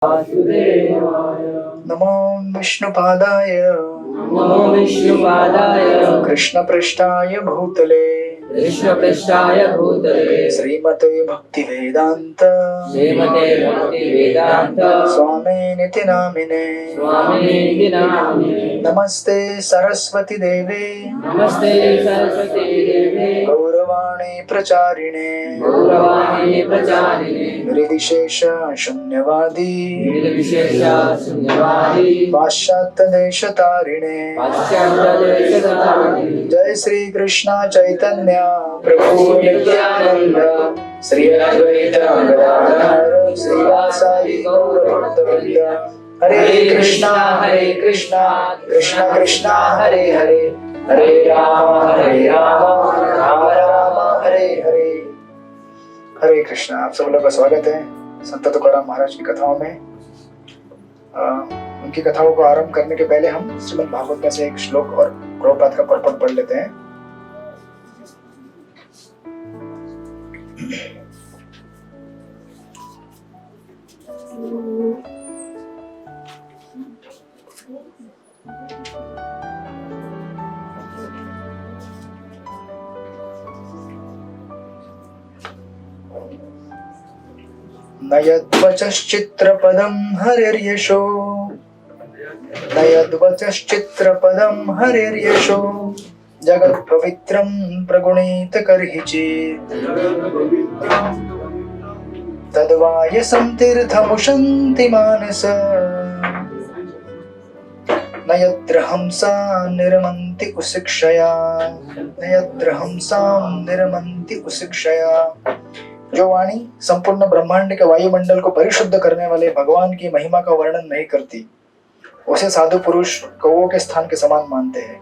वासुदेवाय। नमो विष्णुपादाय नमो विष्णुपादाय कृष्णपृष्ठाय भूतले कृष्णपृष्ठाय भूतले श्रीमते भक्तिवेदांत श्रीमते भक्तिवेदांत स्वामिनिति नामिने स्वामिनिति नामिने। नमस्ते सरस्वती देवे नमस्ते सरस्वती देवे गौरवाणी प्रचारिणे गौरवाणी प्रचारिणे निर्विशेष शून्यवादी निर्विशेष शून्यवादी पाश्चात्य देश तारिणे पाश्चात्यदेशधारिणे। जय श्री कृष्ण चैतन्य प्रभु नित्यानंद श्री अद्वैत गदाधर श्रीवासादि गौर भक्तवृंद। हरे कृष्णा कृष्णा कृष्णा हरे हरे हरे राम राम राम हरे हरे। हरे कृष्णा। आप सब लोग का स्वागत है संत तुकाराम महाराज की कथाओं में। उनकी कथाओं को आरंभ करने के पहले हम श्रीमद् भागवत में से एक श्लोक और प्रभुपाद का पर्पट पढ़ लेते हैं। नयद्वचश्चित्रपदं हरिर्यशो नयद्वचश्चित्रपदं हरिर्यशो जगत्पवित्रं प्रगुणीत कर्हि चेत् तद्वायसं तीर्थमुशन्ति मानस न यत्र हंसा निर्मन्ति उशिक्षया न यत्र हंसां निर्मन्ति उशिक्षया। जो वाणी संपूर्ण ब्रह्मांड के वायुमंडल को परिशुद्ध करने वाले भगवान की महिमा का वर्णन नहीं करती, उसे साधु पुरुष कौओं के स्थान के समान मानते हैं।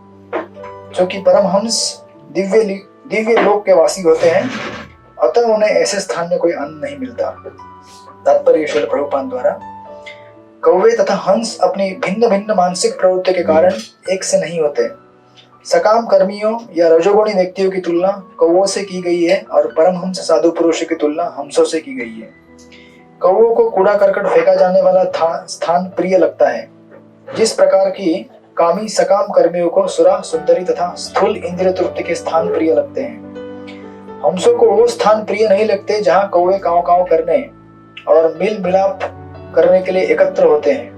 जो कि परमहंस दिव्य लोक के वासी होते हैं, अतः उन्हें ऐसे स्थान में कोई अन्न नहीं मिलता। तात्पर्य श्रील प्रभुपाद द्वारा कौवे तथा हंस अपनी भिन्न भिन्न मानसिक प्रवृत्ति के कारण एक से नहीं होते। सकाम कर्मियों या रजोगुणी व्यक्तियों की तुलना कौवों से की गई है और परमहंस साधु पुरुषों की तुलना हंसों से की गई है। कौवों को कूड़ा करकट फेंका जाने वाला स्थान प्रिय लगता है, जिस प्रकार की कामी सकाम कर्मियों को सुरा सुंदरी तथा स्थूल इंद्रिय तृप्ति के स्थान प्रिय लगते हैं। हंसों को वो स्थान प्रिय नहीं लगते जहाँ कौवे काव काव करने और मिल मिलाप करने के लिए एकत्र होते हैं।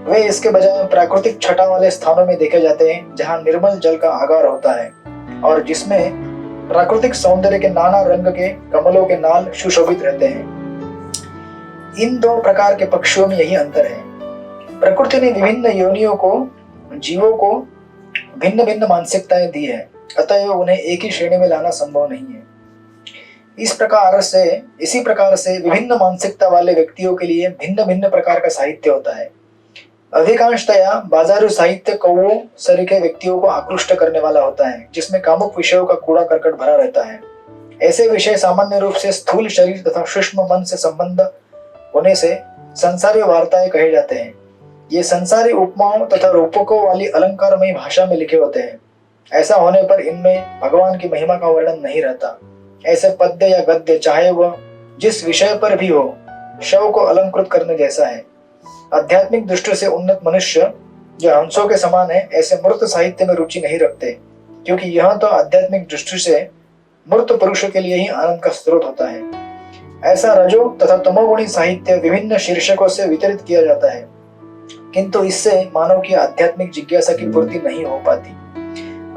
वे इसके बजाय प्राकृतिक छटा वाले स्थानों में देखे जाते हैं, जहाँ निर्मल जल का आगार होता है और जिसमें प्राकृतिक सौंदर्य के नाना रंग के कमलों के नाल सुशोभित रहते हैं। इन दो प्रकार के पक्षियों में यही अंतर है। प्रकृति ने विभिन्न योनियों को जीवों को भिन्न भिन्न मानसिकताएं दी है, अतः उन्हें एक ही श्रेणी में लाना संभव नहीं है। इसी प्रकार से विभिन्न मानसिकता वाले व्यक्तियों के लिए भिन्न भिन्न प्रकार का साहित्य होता है। अधिकांशतया बाजारू साहित्य कौवों सरीखे व्यक्तियों को आकृष्ट करने वाला होता है, जिसमें कामुक विषयों का कूड़ा करकट भरा रहता है। ऐसे विषय सामान्य रूप से स्थूल शरीर तथा सूक्ष्म मन से संबंध होने से संसारी वार्ताएं कहे जाते हैं। ये संसारी उपमाओं तथा रूपकों वाली अलंकारमयी भाषा में लिखे होते हैं। ऐसा होने पर इनमें भगवान की महिमा का वर्णन नहीं रहता। ऐसे पद्य या गद्य चाहे वह जिस विषय पर भी हो, शव को अलंकृत करने जैसा है। आध्यात्मिक दृष्टि से उन्नत मनुष्य जो हंसों के समान है, ऐसे मूर्त साहित्य में रुचि नहीं रखते, क्योंकि यह तो आध्यात्मिक दृष्टि से मूर्त पुरुषों के लिए ही आनंद का स्रोत होता है। ऐसा रजो तथा तमोगुणी साहित्य विभिन्न शीर्षकों से वितरित किया जाता है, किंतु इससे मानव की आध्यात्मिक जिज्ञासा की पूर्ति नहीं हो पाती।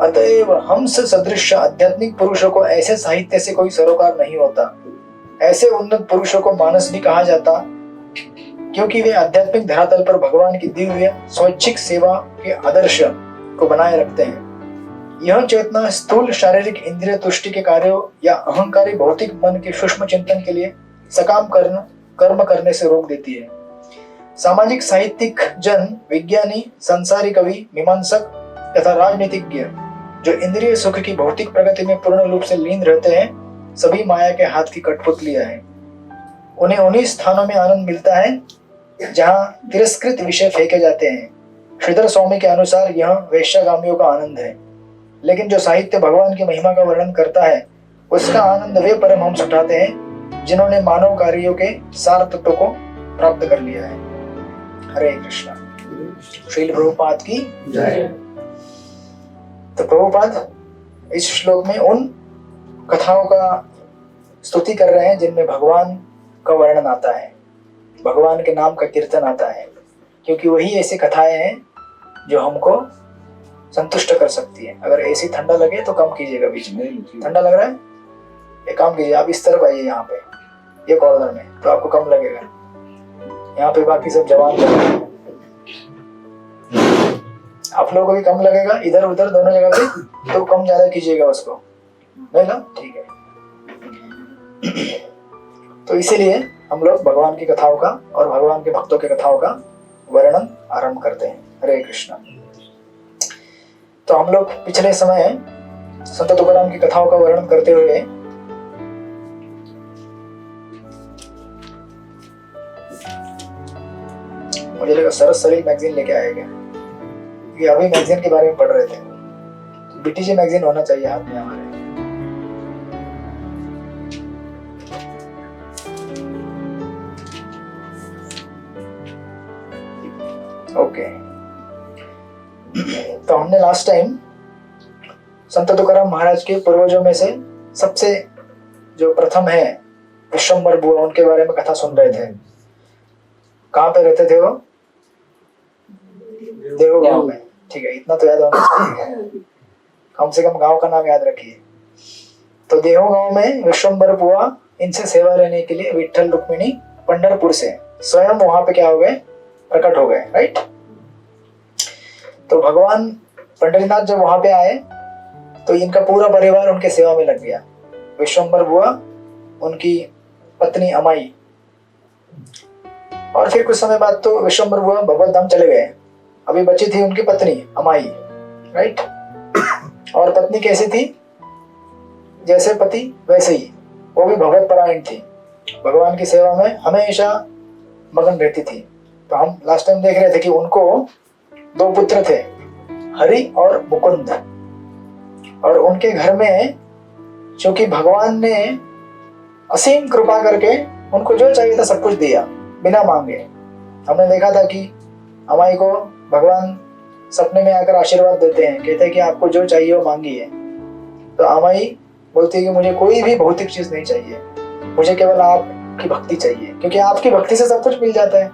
अतएव हंस सदृश आध्यात्मिक पुरुषों को ऐसे साहित्य से कोई सरोकार नहीं होता। ऐसे उन्नत पुरुषों को मानस भी कहा जाता, क्योंकि वे आध्यात्मिक धरातल पर भगवान की दिव्य स्वैच्छिक सेवा के आदर्श को बनाए रखते हैं। यह चेतना स्थूल शारीरिक इंद्रिय तुष्टि के कार्यों या अहंकारी भौतिक मन के सूक्ष्म चिंतन के लिए सकाम कर्म करने से रोक देती है। सामाजिक साहित्यिक जन, विज्ञानी, संसारी कवि, मीमांसक तथा राजनीतिज्ञ जो इंद्रिय सुख की भौतिक प्रगति में पूर्ण रूप से लीन रहते हैं, सभी माया के हाथ की कठपुतलियां हैं। उन्हें उन्हीं स्थानों में आनंद मिलता है जहां तिरस्कृत विषय फेंके जाते हैं। श्रीधर स्वामी के अनुसार यह वैश्यगामियों का आनंद है। लेकिन जो साहित्य भगवान की महिमा का वर्णन करता है, उसका आनंद वे परमहंस उठाते हैं जिन्होंने मानव कार्यों के सार तत्व को प्राप्त कर लिया है। हरे कृष्णा। श्रील प्रभुपाद की जय। तो प्रभुपाद इस श्लोक में उन कथाओं का स्तुति कर रहे हैं जिनमें भगवान का वर्णन आता है, भगवान के नाम का कीर्तन आता है, क्योंकि वही ऐसी कथाएं हैं जो हमको संतुष्ट कर सकती है। अगर एसी ठंडा लगे तो कम कीजिएगा, बीच में ठंडा लग रहा है, एक काम कीजिए, आप इस तरफ आइए, यहाँ पे ये कॉर्नर में, तो आपको कम लगेगा। यहाँ पे बाकी सब जवान हैं, आप लोगों को भी कम लगेगा, इधर उधर दोनों जगह पे, तो कम ज्यादा कीजिएगा उसको, नहीं ना, ठीक है। तो इसीलिए हम लोग भगवान की कथाओं का और भगवान के भक्तों की कथाओं का वर्णन आरंभ करते हैं। हरे कृष्णा। तो हम लोग पिछले समय संत तुकाराम की कथाओं का वर्णन करते हुए मुझे लगा सरस सलील मैगजीन लेके आएगा, क्योंकि अभी मैगजीन के बारे में पढ़ रहे थे। तो बीटीजी मैगजीन होना चाहिए हाथ में हमारे। ओके, तो हमने लास्ट टाइम संत तुकाराम महाराज के पूर्वजों में से सबसे जो प्रथम है विश्वम्भर बुआ, उनके बारे में कथा सुन रहे थे। कहाँ पे रहते थे वो? देव गांव में, ठीक है, इतना तो याद होना चाहिए, कम से कम गांव का नाम याद रखिए। तो देहो गांव में विश्वम्भर बुआ इनसे सेवा लेने के लिए विठ्ठल रुक्मिणी पंढरपुर से स्वयं वहां पे क्या हो गए, प्रकट हो गए, राइट। तो भगवान पंढरीनाथ जब वहां पे आए तो इनका पूरा परिवार उनके सेवा में लग गया। विश्वम्भर बुआ, उनकी पत्नी अमाई, और फिर कुछ समय बाद तो विश्वम्भर बुआ भगवत धाम चले गए। अभी बची थी उनकी पत्नी अमाई, राइट। और पत्नी कैसी थी? जैसे पति वैसे ही, वो भी भगवत परायण थी, भगवान की सेवा में हमेशा मगन रहती थी। तो हम लास्ट टाइम देख रहे थे कि उनको दो पुत्र थे, हरि और मुकुंद, और उनके घर में क्योंकि भगवान ने असीम कृपा करके उनको जो चाहिए था सब कुछ दिया बिना मांगे। हमने देखा था कि अमाई को भगवान सपने में आकर आशीर्वाद देते हैं, कहते हैं कि आपको जो चाहिए वो मांगिए। तो अमाई बोलती है कि मुझे कोई भी भौतिक चीज नहीं चाहिए, मुझे केवल आपकी भक्ति चाहिए, क्योंकि आपकी भक्ति से सब कुछ मिल जाता है,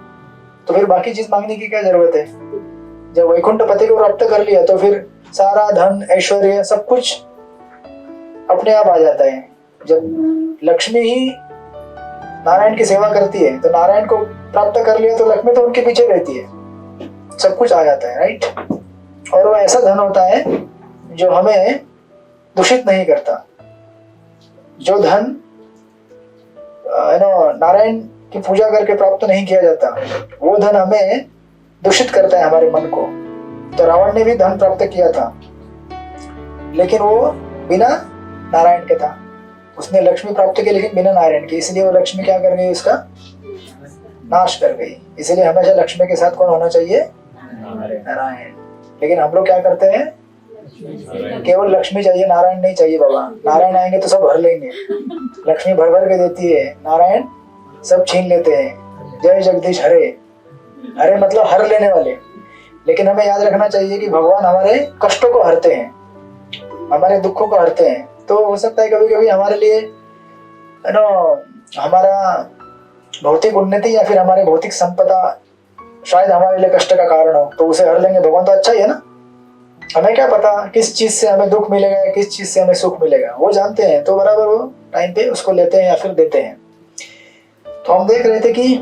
तो फिर बाकी चीज मांगने की क्या जरूरत है। जब वैकुंठ पति को प्राप्त कर लिया तो फिर सारा धन ऐश्वर्य सब कुछ अपने आप आ जाता है। जब लक्ष्मी ही नारायण की सेवा करती है तो नारायण को प्राप्त कर लिया तो लक्ष्मी तो उनके पीछे रहती है, सब कुछ आ जाता है, राइट। और वो ऐसा धन होता है जो हमें दूषित नहीं करता। जो धन नारायण की पूजा करके प्राप्त नहीं किया जाता, वो धन हमें दूषित करता है हमारे मन को। तो रावण ने भी धन प्राप्त किया था, लेकिन वो बिना नारायण के था। उसने लक्ष्मी प्राप्त की लेकिन बिना नारायण की, इसलिए वो लक्ष्मी क्या कर गई, उसका नाश कर गई। इसलिए हमेशा लक्ष्मी के साथ कौन होना चाहिए? नारायण। लेकिन हम लोग क्या करते हैं, केवल लक्ष्मी चाहिए, नारायण नहीं चाहिए। बाबा नारायण आएंगे तो सब भर लेंगे, लक्ष्मी भर भर के देती है, नारायण सब छीन लेते हैं। जय जगदीश हरे, हरे मतलब हर लेने वाले। लेकिन हमें याद रखना चाहिए कि भगवान हमारे कष्टों को हरते हैं, हमारे दुखों को हरते हैं। तो हो सकता है कभी कभी हमारे लिए हमारा भौतिक उन्नति या फिर हमारे भौतिक संपदा शायद हमारे लिए कष्ट का कारण हो, तो उसे हर लेंगे। भगवान तो अच्छा ही है ना, हमें क्या पता किस चीज से हमें दुख मिलेगा या किस चीज से हमें सुख मिलेगा, वो जानते हैं, तो बराबर वो टाइम पे उसको लेते हैं या फिर देते हैं। तो हम देख रहे थे कि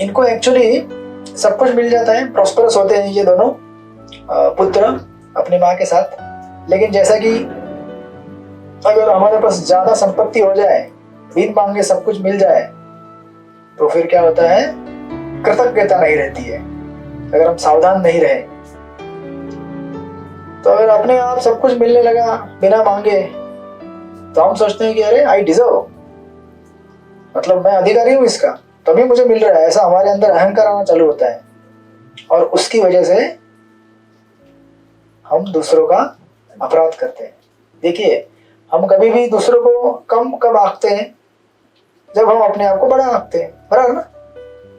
इनको एक्चुअली सब कुछ मिल जाता है, प्रॉस्परस होते हैं ये दोनों पुत्र अपनी माँ के साथ। लेकिन जैसा कि अगर हमारे पास ज्यादा संपत्ति हो जाए, बिन मांगे सब कुछ मिल जाए, तो फिर क्या होता है, कृतज्ञता नहीं रहती है अगर हम सावधान नहीं रहे। तो अगर अपने आप सब कुछ मिलने लगा बिना मांगे, तो हम सोचते हैं कि अरे आई डिजर्व, मतलब मैं अधिकारी हूं इसका, तभी मुझे मिल रहा है। ऐसा हमारे अंदर अहंकार आना चालू होता है, और उसकी वजह से हम दूसरों का अपराध करते हैं। देखिए, हम कभी भी दूसरों को कम कब आंकते हैं, जब हम अपने आप को बड़ा आंकते हैं, बराबर ना।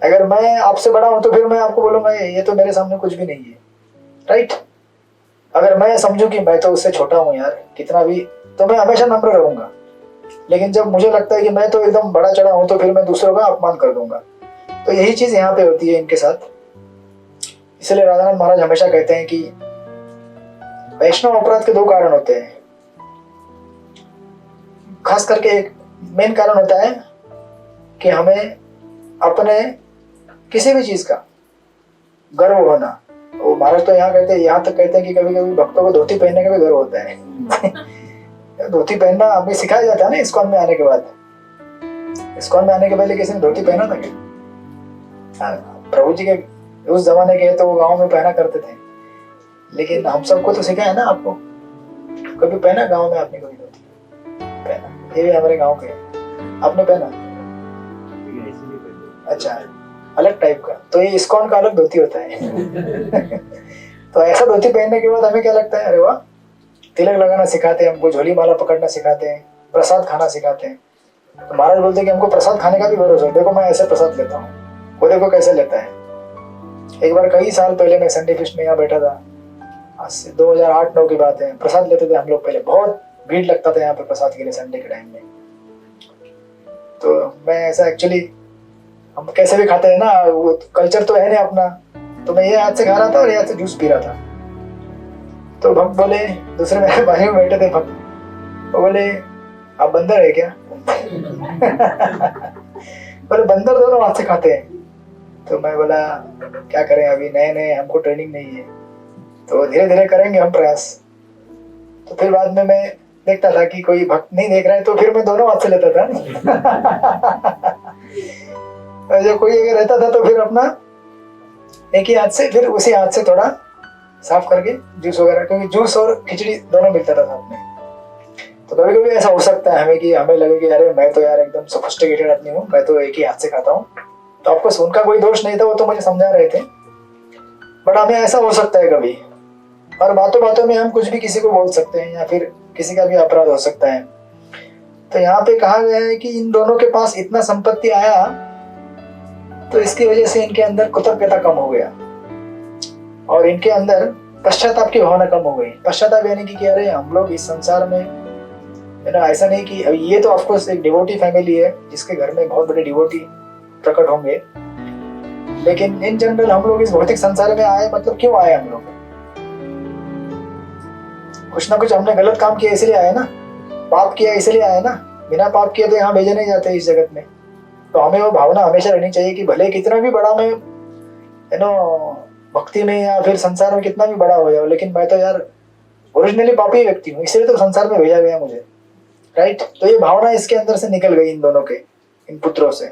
अगर मैं आपसे बड़ा हूं तो फिर मैं आपको बोलूंगा ये तो मेरे सामने कुछ भी नहीं है, राइट। अगर मैं समझूं कि मैं तो उससे छोटा हूं यार कितना भी, तो मैं हमेशा नम्र रहूंगा। लेकिन जब मुझे लगता है कि मैं तो एकदम बड़ा चढ़ा हूं तो फिर मैं दूसरों का अपमान कर दूंगा। तो यही चीज यहाँ पे होती है इनके साथ। इसलिए राधानाथ महाराज हमेशा कहते हैं कि वैष्णव अपराध के दो कारण होते हैं। खास करके एक मेन कारण होता है कि हमें अपने किसी भी चीज का गर्व होना। वो महाराज तो यहाँ कहते हैं, यहाँ तक कहते हैं कि कभी कभी भक्तों को धोती पहनने का भी गर्व होता है। धोती पहनना हमें सिखाया जाता है ना इस्कॉन में आने के बाद। इस्कॉन में आने के पहले किसी ने धोती पहना था क्या? प्रभु जी के उस जमाने के तो वो गाँव में पहना करते थे, लेकिन हम सबको तो सिखाया है ना। आपको कभी पहना गाँव में आपने कभी धोती पहना? ये भी हमारे गाँव के आपने पहना? अच्छा, अलग टाइप का। तो ये इस्कॉन का अलग धोती होता है। तो ऐसा धोती पहनने के बाद हमें क्या लगता है, अरे वाह, तिलक लगाना सिखाते हैं हमको, झोली माला पकड़ना सिखाते हैं, प्रसाद खाना सिखाते हैं। तो महाराज बोलते हैं कि हमको प्रसाद खाने का भी भरोसा है। देखो मैं ऐसे प्रसाद लेता हूँ, वो देखो कैसे लेता है। एक बार कई साल पहले मैं संडे फिस्ट में यहाँ बैठा था, आज से 2008-9 की बात है। प्रसाद लेते थे हम लोग पहले, बहुत भीड़ लगता था यहाँ पे प्रसाद के लिए संडे के टाइम में। तो मैं ऐसा एक्चुअली हम कैसे भी खाते हैं ना, वो कल्चर तो है नहीं अपना। तो मैं ये हाथ से खा रहा था और ये हाथ से जूस पी रहा था। तो भक्त बोले, दूसरे मेरे बाजू में बैठे थे भक्त, वो बोले आप बंदर है क्या? बोले बंदर दोनों हाथ से खाते हैं। तो मैं बोला क्या करें, अभी नए नए हमको ट्रेनिंग नहीं है, तो धीरे धीरे करेंगे हम प्रयास। तो फिर बाद में मैं देखता था कि कोई भक्त नहीं देख रहा है, तो फिर मैं दोनों हाथ से लेता था। जब कोई अगर रहता था तो फिर अपना एक ही हाथ से, फिर उसी हाथ से थोड़ा साफ करके जूस वगैरह, क्योंकि जूस और खिचड़ी दोनों मिलता था साथ में। तो कभी कभी ऐसा हो सकता है हमें कि हमें लगे कि अरे मैं तो यार एकदम सोफिस्टिकेटेड आदमी हूँ, मैं तो एक ही हाथ से खाता हूँ। तो आपको उनका कोई दोष नहीं था, वो तो मुझे समझा रहे थे। बट हमें ऐसा हो सकता है कभी, और बातों बातों में हम कुछ भी किसी को बोल सकते हैं, या फिर किसी का भी अपराध हो सकता है। तो यहाँ पे कहा गया है कि इन दोनों के पास इतना संपत्ति आया, तो इसकी वजह से इनके अंदर कृतज्ञता कम हो गया और इनके अंदर पश्चाताप की भावना कम हो गई। पश्चाताप यानी कि अरे हम लोग इस संसार में, है ना, ऐसा नहीं कि अब ये तो ऑफकोर्स एक डिवोटी फैमिली है जिसके घर में बहुत बड़े डिवोटी प्रकट होंगे, लेकिन इन जनरल हम लोग इस भौतिक संसार में आए, मतलब क्यों आए हम लोग? कुछ ना कुछ हमने गलत काम किया इसलिए आए ना, पाप किया इसलिए आए ना। बिना पाप किए तो यहाँ भेजे नहीं जाते इस जगत में। तो हमें वो भावना हमेशा रहनी चाहिए कि भले कितना भी बड़ा मैं, है ना, भक्ति में या फिर संसार में कितना भी बड़ा हो जाओ, लेकिन मैं तो यार ओरिजिनली पापी व्यक्ति हूँ, इसलिए तो संसार में भेजा गया मुझे, राइट। तो ये भावना इसके अंदर से निकल गई इन दोनों के, इन पुत्रों से।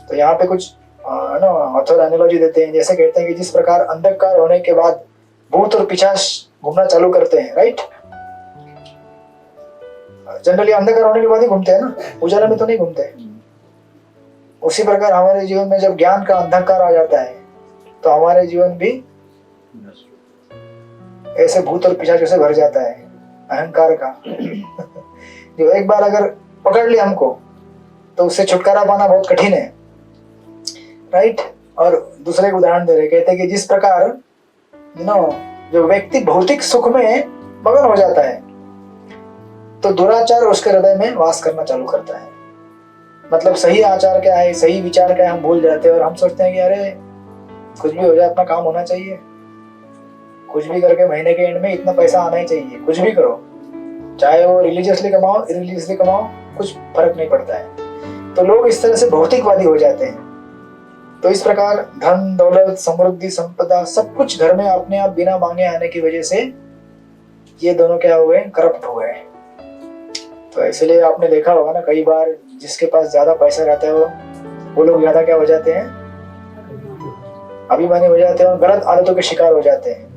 तो यहाँ पे कुछ ऑथर एनालॉजी देते हैं, जैसे कहते हैं कि जिस प्रकार अंधकार होने के बाद भूत और पिशाच घूमना चालू करते हैं, राइट। जनरली अंधकार होने के बाद ही घूमते हैं ना, उजाला में तो नहीं घूमते। उसी प्रकार हमारे जीवन में जब ज्ञान का अंधकार आ जाता है तो हमारे जीवन भी ऐसे भूत और पिशाचों से भर जाता है, अहंकार का। जो एक बार अगर पकड़ लिया हमको तो उससे छुटकारा पाना बहुत कठिन है, राइट। और दूसरे एक उदाहरण दे रहे, कहते हैं कि जिस प्रकार जो व्यक्ति भौतिक सुख में मगन हो जाता है तो दुराचार उसके हृदय में वास करना चालू करता है। मतलब सही आचार क्या है, सही विचार क्या है, हम भूल जाते हैं और हम सोचते हैं कि अरे कुछ भी हो जाए, अपना काम होना चाहिए, कुछ भी करके महीने के एंड में इतना पैसा आना ही चाहिए, कुछ भी करो, चाहे वो रिलीजियसली कमाओ इरिलीजियसली कमाओ, कुछ फर्क नहीं पड़ता है। तो लोग इस तरह से भौतिकवादी हो जाते हैं। तो इस प्रकार धन दौलत समृद्धि संपदा सब कुछ घर में अपने आप बिना मांगे आने की वजह से ये दोनों क्या हो गए, करप्ट हो गए। तो इसलिए आपने देखा होगा ना, कई बार जिसके पास ज्यादा पैसा रहता है वो लोग ज्यादा क्या हो जाते हैं, अभिमानी हो जाते हैं और गलत आदतों के शिकार हो जाते हैं।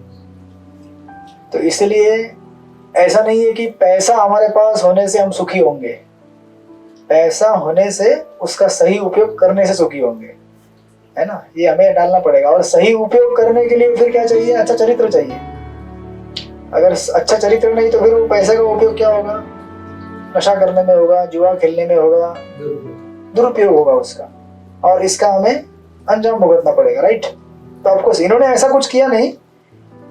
तो इसलिए ऐसा नहीं है कि पैसा हमारे पास होने से हम सुखी होंगे, पैसा होने से उसका सही उपयोग करने से सुखी होंगे, है ना। ये हमें डालना पड़ेगा। और सही उपयोग करने के लिए फिर क्या चाहिए, अच्छा चरित्र चाहिए। अगर अच्छा चरित्र नहीं तो फिर वो पैसे का उपयोग क्या होगा, नशा करने में होगा, जुआ खेलने में होगा, दुरुपयोग होगा उसका। और इसका हमें अंजाम भुगतना पड़ेगा, राइट। तो ऑफकोर्स इन्होंने ऐसा कुछ किया नहीं,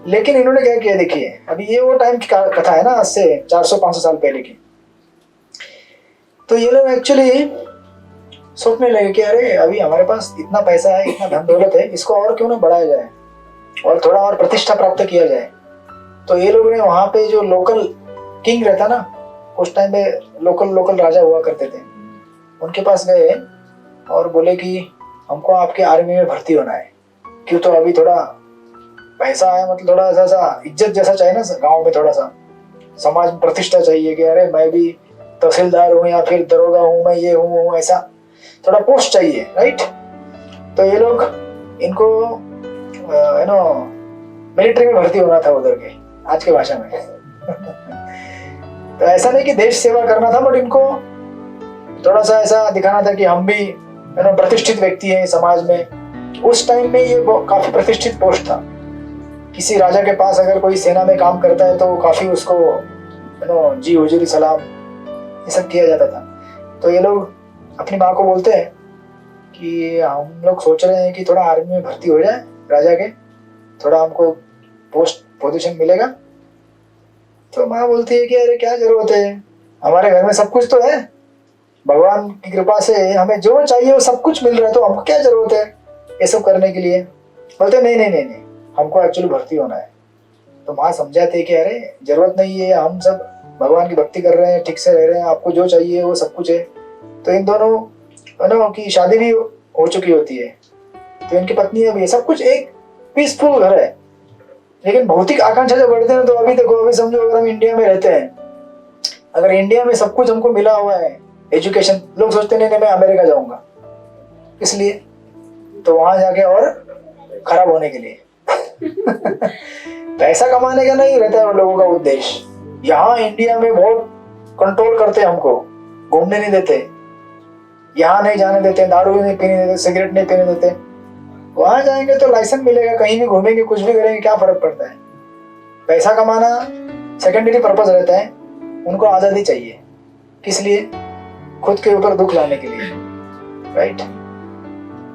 लेकिन इन्होंने क्या किया देखिए। अभी ये वो टाइम की कथा है ना, आज से 400-500 साल पहले की। तो ये लोग एक्चुअली सोचने लगे कि अरे अभी हमारे पास इतना पैसा है, इतना धन दौलत है, इसको और क्यों ना बढ़ाया जाए और थोड़ा और प्रतिष्ठा प्राप्त किया जाए। तो ये लोग ने वहां पे जो लोकल किंग रहता ना, उस टाइम में लोकल राजा हुआ करते थे, उनके पास गए और बोले कि हमको आपके आर्मी में भर्ती होना है। क्यों, तो अभी थोड़ा पैसा आया, मतलब थोड़ा सा इज्जत जैसा चाहिए ना गांव में, थोड़ा सा समाज में प्रतिष्ठा चाहिए कि अरे मैं भी तहसीलदार हूँ या फिर दरोगा हूँ, मैं ये हूँ, ऐसा थोड़ा पोस्ट चाहिए, राइट। तो ये लोग इनको मिलिट्री में भर्ती होना था उधर के, आज के भाषा में। तो ऐसा नहीं कि देश सेवा करना था, बट इनको थोड़ा सा ऐसा दिखाना था कि हम भी प्रतिष्ठित व्यक्ति हैं समाज में। उस टाइम में ये काफी प्रतिष्ठित पोस्ट था। किसी राजा के पास अगर कोई सेना में काम करता है तो काफी उसको जी हुजूरी सलाम ये सब किया जाता था। तो ये लोग अपनी माँ को बोलते हैं कि हम लोग सोच रहे हैं कि थोड़ा आर्मी में भर्ती हो जाए राजा के, थोड़ा हमको पोस्ट पोजीशन मिलेगा। तो माँ बोलती है कि अरे क्या जरूरत है, हमारे घर में सब कुछ तो है, भगवान की कृपा से हमें जो चाहिए वो सब कुछ मिल रहा है, तो हमको क्या जरूरत है ये सब करने के लिए। बोलते नहीं नहीं नहीं नहीं, हमको एक्चुअली भर्ती होना है। तो माँ समझाते कि अरे जरूरत नहीं है, हम सब भगवान की भक्ति कर रहे हैं, ठीक से रह रहे हैं, आपको जो चाहिए वो सब कुछ है। तो इन दोनों की शादी भी हो चुकी होती है, तो इनकी पत्नी भी है, सब कुछ एक पीसफुल घर है। लेकिन भौतिक आकांक्षा जब बढ़ते हैं तो अभी देखो, अभी समझो अगर हम इंडिया में रहते हैं, अगर इंडिया में सब कुछ हमको मिला हुआ है, एजुकेशन, लोग सोचते नहीं मैं अमेरिका जाऊंगा, इसलिए तो वहां जाके और खराब होने के लिए। पैसा कमाने का नहीं रहता है वो लोगों का उद्देश्य। यहाँ इंडिया में बहुत कंट्रोल करते हैं, हमको घूमने नहीं देते, यहाँ नहीं जाने देते, दारू नहीं पीने देते, सिगरेट नहीं पीने देते। वहां जाएंगे तो लाइसेंस मिलेगा, कहीं भी घूमेंगे, कुछ भी करेंगे, क्या फर्क पड़ता है। पैसा कमाना सेकेंडरी पर्पस रहता है, उनको आजादी चाहिए, किस लिए, खुद के ऊपर दुख लाने के लिए, राइट।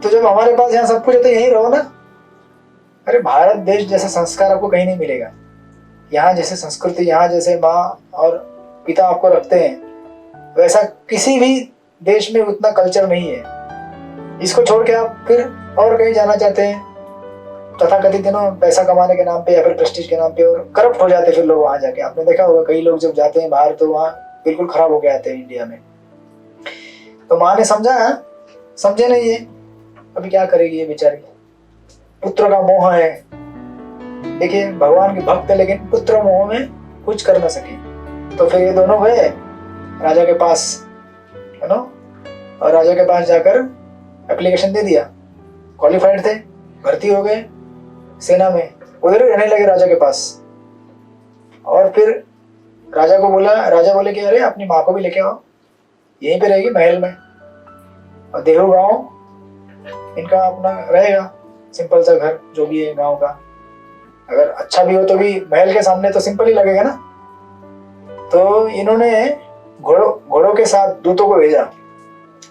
तो जब हमारे पास यहाँ सब कुछ है तो यहीं रहो ना। अरे भारत देश जैसा संस्कार आपको कहीं नहीं मिलेगा, यहाँ जैसे संस्कृति, यहाँ जैसे माँ और पिता आपको रखते हैं, वैसा किसी भी देश में उतना कल्चर नहीं है। इसको छोड़ के आप फिर और कहीं जाना चाहते हैं, तथाकथित पैसा कमाने के नाम पे या फिर प्रेस्टीज के नाम पे, और करप्ट हो जाते फिर लोग वहां जाके। आपने देखा होगा कई लोग जब जाते हैं बाहर तो वहां बिल्कुल खराब होके आते हैं इंडिया में। तो माँ ने समझे नहीं है, अभी क्या करेगी ये बेचारी, पुत्र का मोह है। देखिए भगवान के भक्त है लेकिन पुत्र मोह में कुछ कर ना सके। तो फिर ये दोनों गए राजा के पास, है ना, और राजा के पास जाकर एप्लीकेशन दे दिया, क्वालिफाइड थे, भर्ती हो गए सेना में, उधर ही रहने लगे राजा के पास। और फिर राजा बोले कि अरे अपनी माँ को भी लेके आओ, यहीं पे रहेगी महल में, और देहू गांव इनका अपना रहेगा, सिंपल सा घर जो भी है गांव का। अगर अच्छा भी हो तो भी महल के सामने तो सिंपल ही लगेगा ना। तो इन्होंने घोड़ों के साथ दूतों को भेजा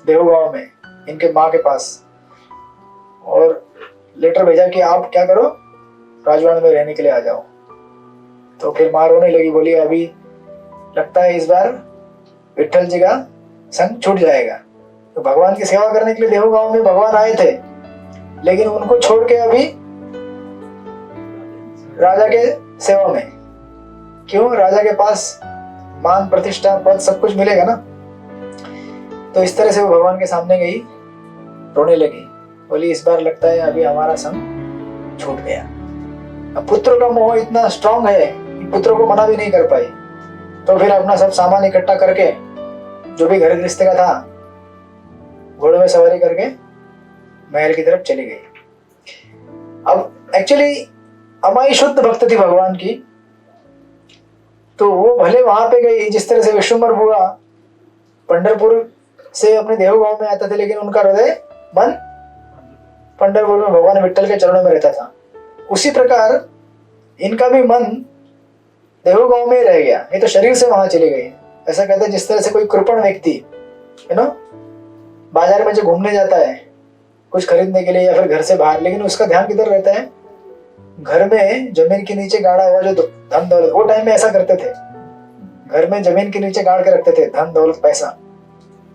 देहू गांव में इनके माँ के पास, और लेटर भेजा कि आप क्या करो, राजवाड़ा में रहने के लिए आ जाओ। तो फिर माँ रोने लगी, बोली अभी लगता है इस बार विट्ठल जी का संग छूट जाएगा। तो भगवान की सेवा करने के लिए देहू गांव में भगवान आए थे, लेकिन उनको छोड़ के अभी राजा के सेवा में। क्यों, राजा के पास मान प्रतिष्ठा पद सब कुछ मिलेगा ना। तो इस तरह से वो भगवान के सामने गई, रोने लगी, बोली इस बार लगता है अभी हमारा संग छूट गया। अब पुत्र का मोह इतना स्ट्रांग है कि पुत्र को मना भी नहीं कर पाई। तो फिर अपना सब सामान इकट्ठा करके, जो भी घर गृहस्थी का था, घोड़े में सवारी करके महल की तरफ चली गई। अब एक्चुअली अमाई शुद्ध भक्त थी भगवान की, तो वो भले वहां पे गई, जिस तरह से विश्वम्भर बुआ पंढरपुर से अपने देहू गांव में आते थे, लेकिन उनका हृदय मन पंढरपुर में भगवान विट्ठल के चरणों में रहता था। उसी प्रकार इनका भी मन देहू गांव में रह गया, ये तो शरीर से वहां चली गई। ऐसा कहते हैं जिस तरह से कोई कृपण व्यक्ति, है ना, बाजार में जो घूमने जाता है कुछ खरीदने के लिए या फिर घर से बाहर, लेकिन उसका ध्यान किधर रहता है? घर में जमीन के नीचे गाड़ा हुआ जो धन दौलत, वो टाइम में ऐसा करते थे, घर में जमीन के नीचे गाड़ के रखते थे धन दौलत पैसा।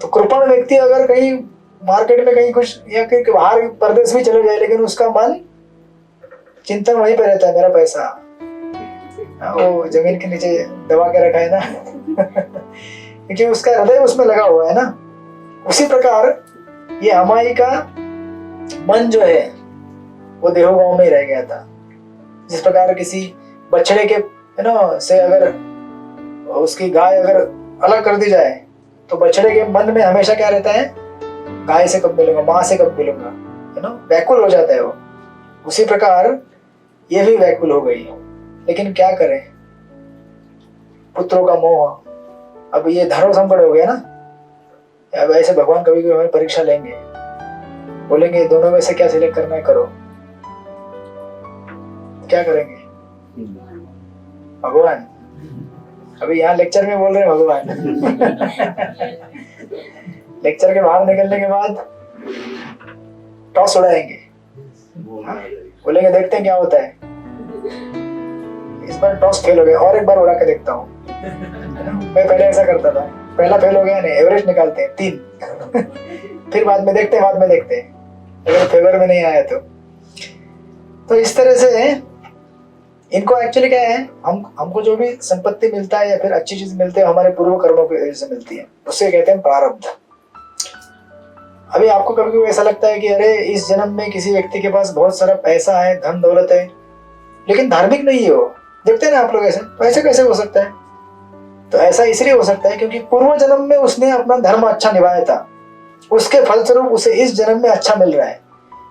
तो कृपण व्यक्ति अगर कहीं मार्केट में कहीं कुछ या कहीं बाहर परदेश भी चले जाए, लेकिन उसका मन चिंतन वहीं पे रहता है, मेरा पैसा वो जमीन के नीचे दबा के रखा है ना क्योंकि उसका हृदय उसमें लगा हुआ है ना। उसी प्रकार ये अमाई का मन जो है वो देहोगांव में ही रह गया था। जिस प्रकार किसी बछड़े के से अगर उसकी गाय अगर अलग कर दी जाए तो बछड़े के मन में हमेशा क्या रहता है? गाय से कब मिलूंगा, माँ से कब मिलूंगा, व्याकुल हो जाता है वो। उसी प्रकार ये भी व्याकुल हो गई, लेकिन क्या करें, पुत्रों का मोह। अब ये धर्म संकट हो गया ना। अब ऐसे भगवान कभी कभी हमें परीक्षा लेंगे, बोलेंगे दोनों में से क्या सिलेक्ट करना है, करो। क्या करेंगे? भगवान अभी यहाँ लेक्चर में बोल रहे हैं भगवान लेक्चर के बाहर निकलने के बाद टॉस उड़ाएंगे, बोलेंगे देखते हैं क्या होता है। इस बार टॉस फेल हो गया, और एक बार उड़ा के देखता हूँ। मैं पहले ऐसा करता था, पहला फेल हो गया नहीं, एवरेज निकालते हैं 3 फिर बाद में देखते हैं अगर फेवर में नहीं आया तो इस तरह से इनको एक्चुअली क्या है, हमको जो भी संपत्ति मिलता है या फिर अच्छी चीज मिलती है हमारे पूर्व कर्मों की वजह से मिलती है, उससे कहते हैं प्रारब्ध। अभी आपको कभी कभी ऐसा लगता है कि अरे इस जन्म में किसी व्यक्ति के पास बहुत सारा पैसा है, धन दौलत है, लेकिन धार्मिक नहीं है वो, देखते हैं ना आप लोग ऐसे, तो ऐसे कैसे हो सकता है? तो ऐसा इसलिए हो सकता है क्योंकि पूर्व जन्म में उसने अपना धर्म अच्छा निभाया था, उसके फलस्वरूप उसे इस जन्म में अच्छा मिल रहा है।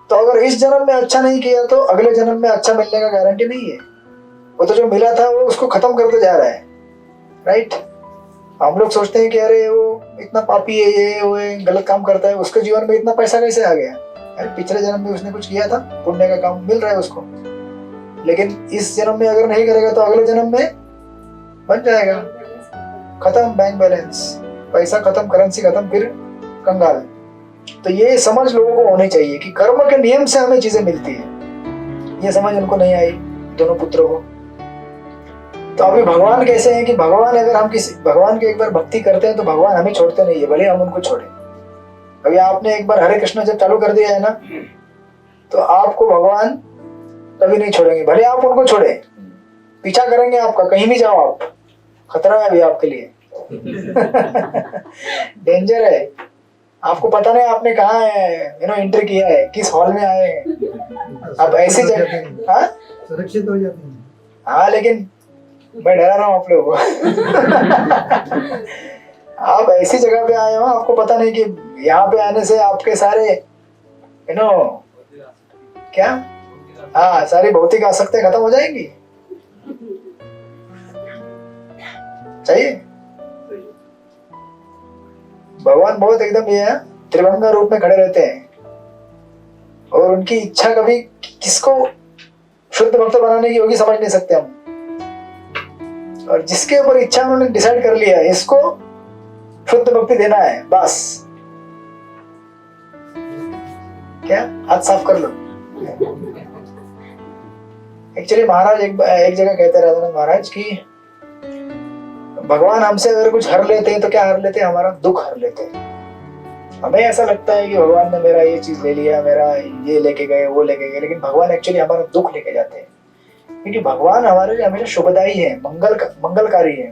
तो अगर इस जन्म में अच्छा नहीं किया तो अगले जन्म में अच्छा मिलने का गारंटी नहीं है। वो तो जो मिला था वो उसको खत्म करते जा रहा है, राइट। हम लोग सोचते हैं कि अरे वो इतना पापी है, ये वो गलत काम करता है, उसके जीवन में इतना पैसा कैसे आ गया? अरे पिछले जन्म में उसने कुछ किया था, पुण्य का काम मिल रहा है उसको, लेकिन इस जन्म में अगर नहीं करेगा तो अगले जन्म में बन जाएगा, खत्म बैंक बैलेंस, पैसा खत्म, करेंसी खत्म, फिर कंगाल। तो ये समझ लोगों को होनी चाहिए कि कर्म के नियम से हमें चीजें मिलती है। ये समझ उनको नहीं आई दोनों पुत्रों को। तो अभी भगवान कैसे हैं कि भगवान अगर हम किसी भगवान की एक बार भक्ति करते हैं तो भगवान हमें छोड़ते नहीं है, भले हम उनको छोड़े। अभी आपने एक बार हरे कृष्ण जब चालू कर दिया है ना, तो आपको भगवान कभी नहीं छोड़ेंगे, भले आप उनको छोड़े, पीछा करेंगे आपका, कहीं भी जाओ आप, खतरा है अभी आपके लिए डेंजर है। आपको पता नहीं आपने कहाँ है एंटर किया है, किस हॉल में आए हैं आप, ऐसी जगह। हाँ सुरक्षित हो जाते हैं। हाँ, लेकिन मैं डरा रहा हूँ आप लोगों को आप ऐसी जगह पे आए हो, आपको पता नहीं कि यहाँ पे आने से आपके सारे क्या, हाँ, सारी भौतिक आसक्तियां खत्म हो जाएंगी। चाहिए भगवान बहुत एकदम ये है, त्रिभंगा रूप में खड़े रहते हैं और उनकी इच्छा कभी किसको शुद्ध भक्त बनाने की होगी समझ नहीं सकते हम। और जिसके ऊपर इच्छा उन्होंने डिसाइड कर लिया है इसको शुद्ध भक्ति देना है, बस क्या हाथ साफ कर लो। एक्चुअली महाराज एक जगह कहते राधानंद महाराज की भगवान हमसे अगर कुछ हर लेते हैं तो क्या हर लेते हैं? हमारा दुख हर लेते हैं। हमें ऐसा लगता है कि भगवान ने मेरा ये चीज ले लिया, मेरा ये लेके गए, वो लेके गए, लेकिन भगवान एक्चुअली हमारा दुख लेके जाते हैं, क्योंकि भगवान हमारे लिए हमेशा शुभदायी है, मंगलकारी है।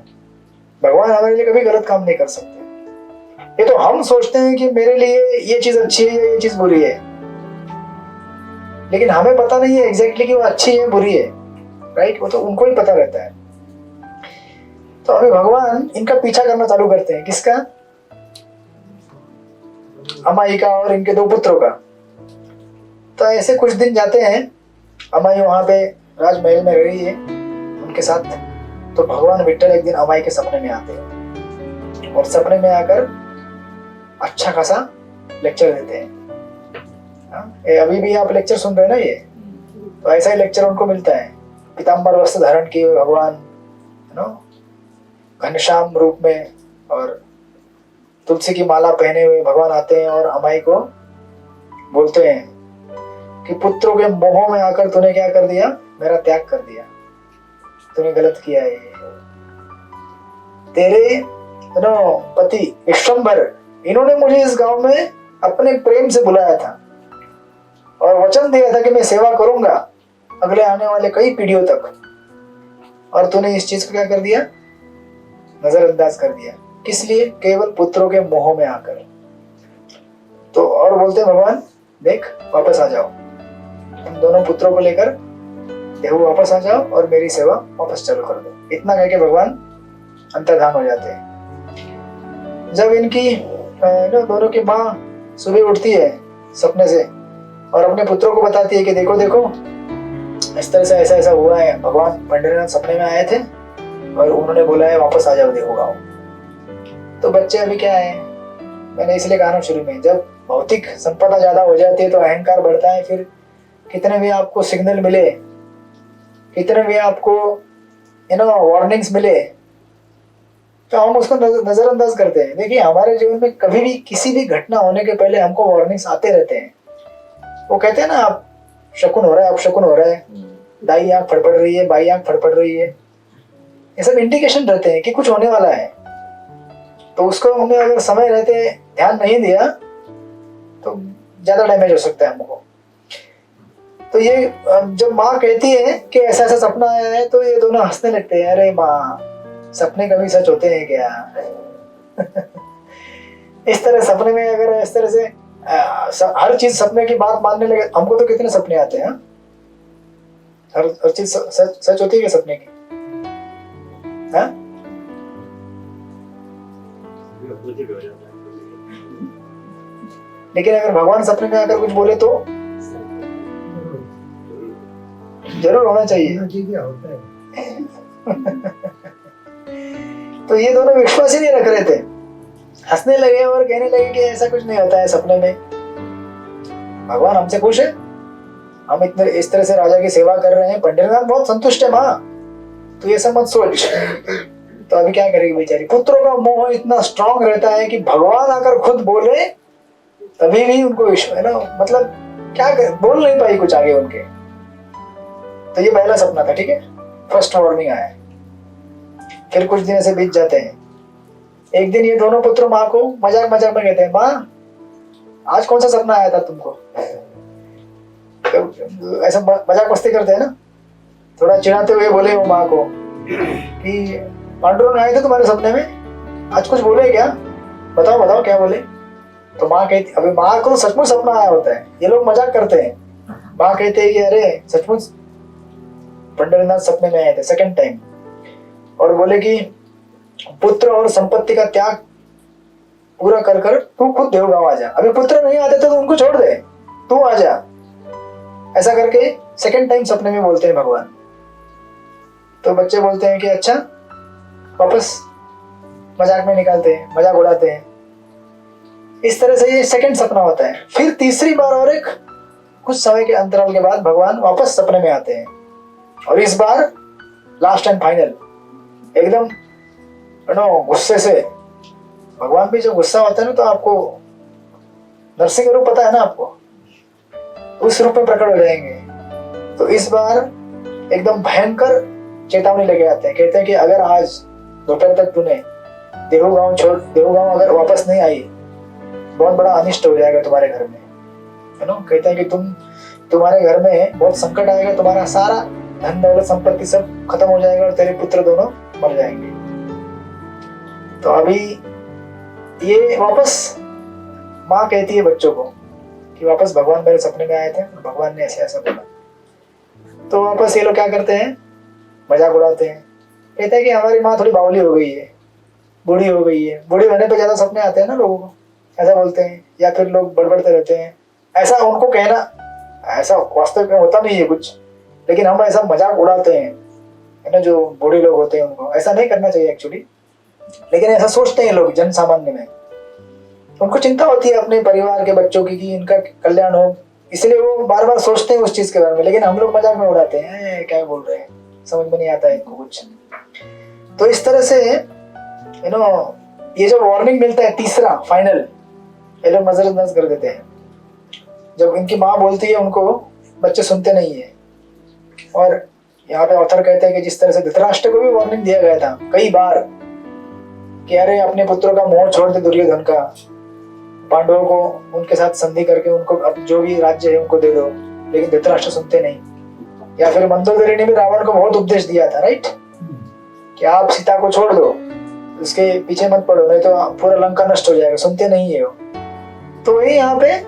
भगवान हमारे लिए कभी गलत काम नहीं कर सकते। ये तो हम सोचते हैं कि मेरे लिए ये चीज अच्छी है या ये चीज बुरी है, लेकिन हमें पता नहीं है एग्जैक्टली कि वो अच्छी है बुरी है, राइट। वो तो उनको ही पता रहता है। तो अभी भगवान इनका पीछा करना चालू करते हैं, किसका? अमाई का और इनके 2 पुत्रों का। तो ऐसे कुछ दिन जाते हैं, अमाई वहां पे राजमहल में रही है उनके साथ। तो भगवान विट्ठल एक दिन अमाई के सपने में आते हैं और सपने में आकर अच्छा खासा लेक्चर देते हैं। अभी भी आप लेक्चर सुन रहे हैं ना, ये तो ऐसा ही लेक्चर उनको मिलता है। पीताम्बर वस्त्र धारण किए हुए भगवान घनश्याम रूप में और तुलसी की माला पहने हुए भगवान आते हैं और अमाई को बोलते हैं कि पुत्रों के मोह में आकर तूने क्या कर दिया, मेरा त्याग कर दिया, तूने गलत किया है। तेरे पति विश्वंभर, इन्होंने मुझे इस गांव में अपने प्रेम से बुलाया था और वचन दिया था कि मैं सेवा करूंगा अगले आने वाले कई पीढ़ियों तक, और तूने इस चीज को क्या कर दिया, नजरअंदाज कर दिया। किस लिए? केवल पुत्रों के मोह में आकर। तो और बोलते भगवान देख वापस आ जाओ, तुम दोनों पुत्रों को लेकर देहु वापस आ जाओ और मेरी सेवा वापस चालू कर दो। इतना कह के भगवान अंतर्धान हो जाते हैं। जब इनकी दोनों की माँ सुबह उठती है सपने से और अपने पुत्रों को बताती है कि देखो देखो इस तरह से ऐसा ऐसा हुआ है, भगवान पंडरीनाथ सपने में आए थे और उन्होंने बोला है वापस आ जाओ देहु गाँव। तो बच्चे अभी क्या है, मैंने इसलिए कहा ना शुरू में, जब भौतिक संपदा ज्यादा हो जाती है तो अहंकार बढ़ता है। फिर कितने भी आपको सिग्नल मिले, कितने भी आपको वार्निंग्स मिले, तो हम उसको नजरअंदाज करते हैं। देखिए हमारे जीवन में कभी भी किसी भी घटना होने के पहले हमको वार्निंग्स आते रहते हैं। वो कहते हैं ना, आप शकुन हो रहा है, आप शकुन हो रहा है, दाई आंख फड़फड़ रही है, बाई आंख फड़फड़ रही है, ये सब इंडिकेशन रहते हैं कि कुछ होने वाला है। तो उसको हमने अगर समय रहते ध्यान नहीं दिया तो ज्यादा डैमेज हो सकता है हमको। तो ये जब माँ कहती है कि ऐसा ऐसा सपना आया है तो ये दोनों हंसने लगते हैं, अरे माँ सपने कभी सच होते हैं क्या? इस तरह सपने में अगर इस तरह से हर चीज सपने की बात मानने लगे, हमको तो कितने सपने आते हैं, हर चीज सच होती है क्या सपने की? हाँ? लेकिन अगर भगवान सपने में आकर कुछ बोले तो जरूर होना चाहिए। तो ये दोनों विश्वास ही नहीं रख रहे थे, हंसने लगे और कहने लगे कि ऐसा कुछ नहीं होता है सपने में, भगवान हमसे खुश है, हम इतने इस तरह से राजा की सेवा कर रहे हैं, पंडरीनाथ बहुत संतुष्ट है माँ, तो ये सब मत सोच। तो अभी क्या करेगी बेचारी, पुत्रों का मोह इतना स्ट्रांग रहता है कि भगवान आकर खुद बोले तभी भी उनको विश्वास है ना, मतलब क्या बोल नहीं पाई कुछ आगे उनके। तो ये पहला सपना था, ठीक है, फर्स्ट वार्निंग आया। फिर कुछ दिन ऐसे बीत जाते हैं। एक दिन ये दोनों पुत्र माँ को मजाक मजाक में कहते हैं, माँ आज कौन सा सपना आया था तुमको? तो ऐसा मजाक मस्ती करते हैं ना, थोड़ा चिढ़ाते हुए बोले वो माँ को कि पांडुरंग आए थे तुम्हारे सपने में, आज कुछ बोले क्या, बताओ बताओ क्या बोले? तो माँ कहती, अभी माँ को सचमुच सपना आया होता है, ये लोग मजाक करते हैं। माँ कहते हैं कि अरे सचमुच पंडरीनाथ सपने में आए थे सेकंड टाइम, और बोले कि पुत्र और संपत्ति का त्याग पूरा कर कर तू खुद देव गाँव आ जा। अभी पुत्र नहीं आते तो उनको छोड़ दे, तू आ जा। ऐसा करके सेकंड टाइम सपने में बोलते हैं भगवान। तो बच्चे बोलते हैं कि अच्छा, वापस मजाक में निकालते हैं, मजाक उड़ाते हैं। इस तरह से ये सेकंड सपना होता है। फिर तीसरी बार और एक कुछ समय के अंतराल के बाद भगवान वापस सपने में आते हैं, और इस बार लास्ट एंड फाइनल एकदम गुस्से से। भगवान भी जब गुस्सा होता है ना, तो आपको नरसिंह रूप पता है ना आपको, उस रूप में प्रकट हो जाएंगे। तो इस बार एकदम भयंकर चेतावनी लेके आते हैं, कहते हैं कि अगर आज दोपहर तक तूने देहु गांव अगर वापस नहीं आई, बहुत बड़ा अनिष्ट हो जाएगा तुम्हारे घर में, है ना। कहते हैं कि तुम्हारे घर में बहुत संकट आएगा, तुम्हारा सारा धन दौलत संपत्ति सब खत्म हो जाएगा और तेरे पुत्र दोनों मर जाएंगे। तो अभी ये वापस माँ कहती है बच्चों को कि वापस भगवान मेरे सपने में आए थे, भगवान ने ऐसे ऐसा बोला। तो वापस ये लोग क्या करते हैं, मजाक उड़ाते हैं। कहते हैं कि हमारी माँ थोड़ी बावली हो गई है, बूढ़ी हो गई है, बूढ़ी होने पे ज्यादा सपने आते हैं ना लोगों को, ऐसा बोलते हैं। या फिर लोग बड़बड़ते रहते हैं, ऐसा उनको कहना, ऐसा वास्तव में होता नहीं है कुछ, लेकिन हम ऐसा मजाक उड़ाते हैं, है ना। जो बूढ़े लोग होते हैं उनको ऐसा नहीं करना चाहिए एक्चुअली, लेकिन ऐसा सोचते हैं लोग जन सामान्य में। उनको चिंता होती है अपने परिवार के बच्चों की कि इनका कल्याण हो, इसलिए वो बार बार सोचते हैं उस चीज के बारे में। लेकिन हम लोग मजाक में उड़ाते हैं, क्या बोल रहे हैं, समझ में नहीं आता है इनको कुछ। तो इस तरह से ये जो वार्निंग मिलता है तीसरा फाइनल, ये लोग नजरअंदाज कर देते हैं। जब इनकी माँ बोलती है उनको, बच्चे सुनते नहीं है। और यहाँ पे ऑथर कहते हैं कि जिस तरह से धृतराष्ट्र को भी वार्निंग दिया गया था कई बार कि अरे अपने पुत्रों का मोह छोड़ दे दुर्योधन का, पांडवों को उनके साथ संधि करके उनको अब जो भी राज्य है उनको दे दो, लेकिन धृतराष्ट्र सुनते नहीं। या फिर मंदोदरी ने भी रावण को बहुत उपदेश दिया था, राइट, कि आप सीता को छोड़ दो, उसके पीछे मत पड़ो, नहीं तो पूरा लंका नष्ट हो जाएगा। सुनते नहीं है वो। तो वही यहाँ पे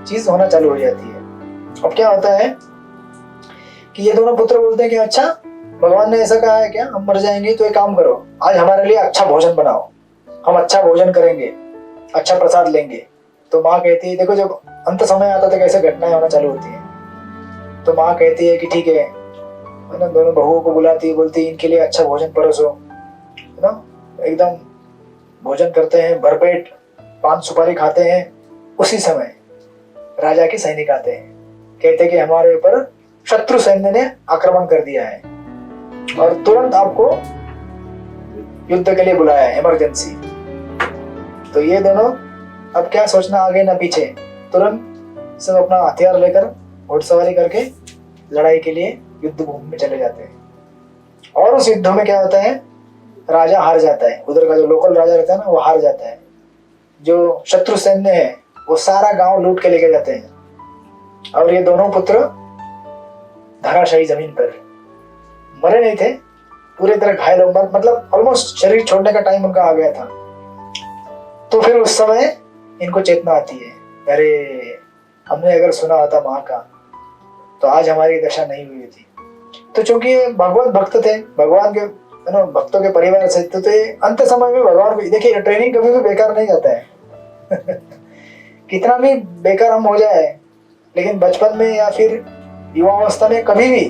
चीज होना चालू हो जाती है। अब क्या होता है कि ये दोनों पुत्र बोलते हैं कि अच्छा भगवान ने ऐसा कहा है क्या, हम मर जाएंगे तो एक काम करो, आज हमारे लिए अच्छा भोजन बनाओ, हम अच्छा भोजन करेंगे, अच्छा प्रसाद लेंगे। तो माँ कहती है, देखो जब अंत समय आता तो कैसे घटनाएं होना चालू होती है। तो माँ कहती है कि ठीक है ना, दोनों बहुओं को बुलाती है, बोलती है इनके लिए अच्छा भोजन परोसो, है ना, एकदम भोजन करते हैं, भरपेट पान सुपारी खाते हैं। उसी समय राजा के सैनिक आते हैं, कहते हैं कि हमारे ऊपर शत्रु सैन्य ने आक्रमण कर दिया है और तुरंत आपको युद्ध के लिए बुलाया है, इमरजेंसी। तो ये दोनों अब क्या सोचना आगे ना पीछे, तुरंत सब अपना हथियार लेकर घुड़सवारी करके लड़ाई के लिए युद्ध भूमि में चले जाते हैं। और उस युद्ध में क्या होता है, राजा हार जाता है। उधर का जो लोकल राजा रहता है ना, वो हार जाता है। जो शत्रु सैन्य है वो सारा गांव लूट के लेके जाते हैं और ये दोनों पुत्र धराशायी जमीन पर, मरे नहीं थे, पूरी तरह घायल हो, मतलब ऑलमोस्ट शरीर छोड़ने का टाइम उनका आ गया था। तो फिर उस समय इनको चेतना आती है, अरे हमने अगर सुना होता माँ का तो आज हमारी दशा नहीं हुई थी। तो चूंकि ये भगवत भक्त थे, भगवान के भक्तों के परिवार से, तो ये अंत समय में भगवान को देखिए, ट्रेनिंग कभी भी बेकार नहीं जाता है कितना भी बेकार हम हो जाए, लेकिन बचपन में या फिर युवावस्था में कभी भी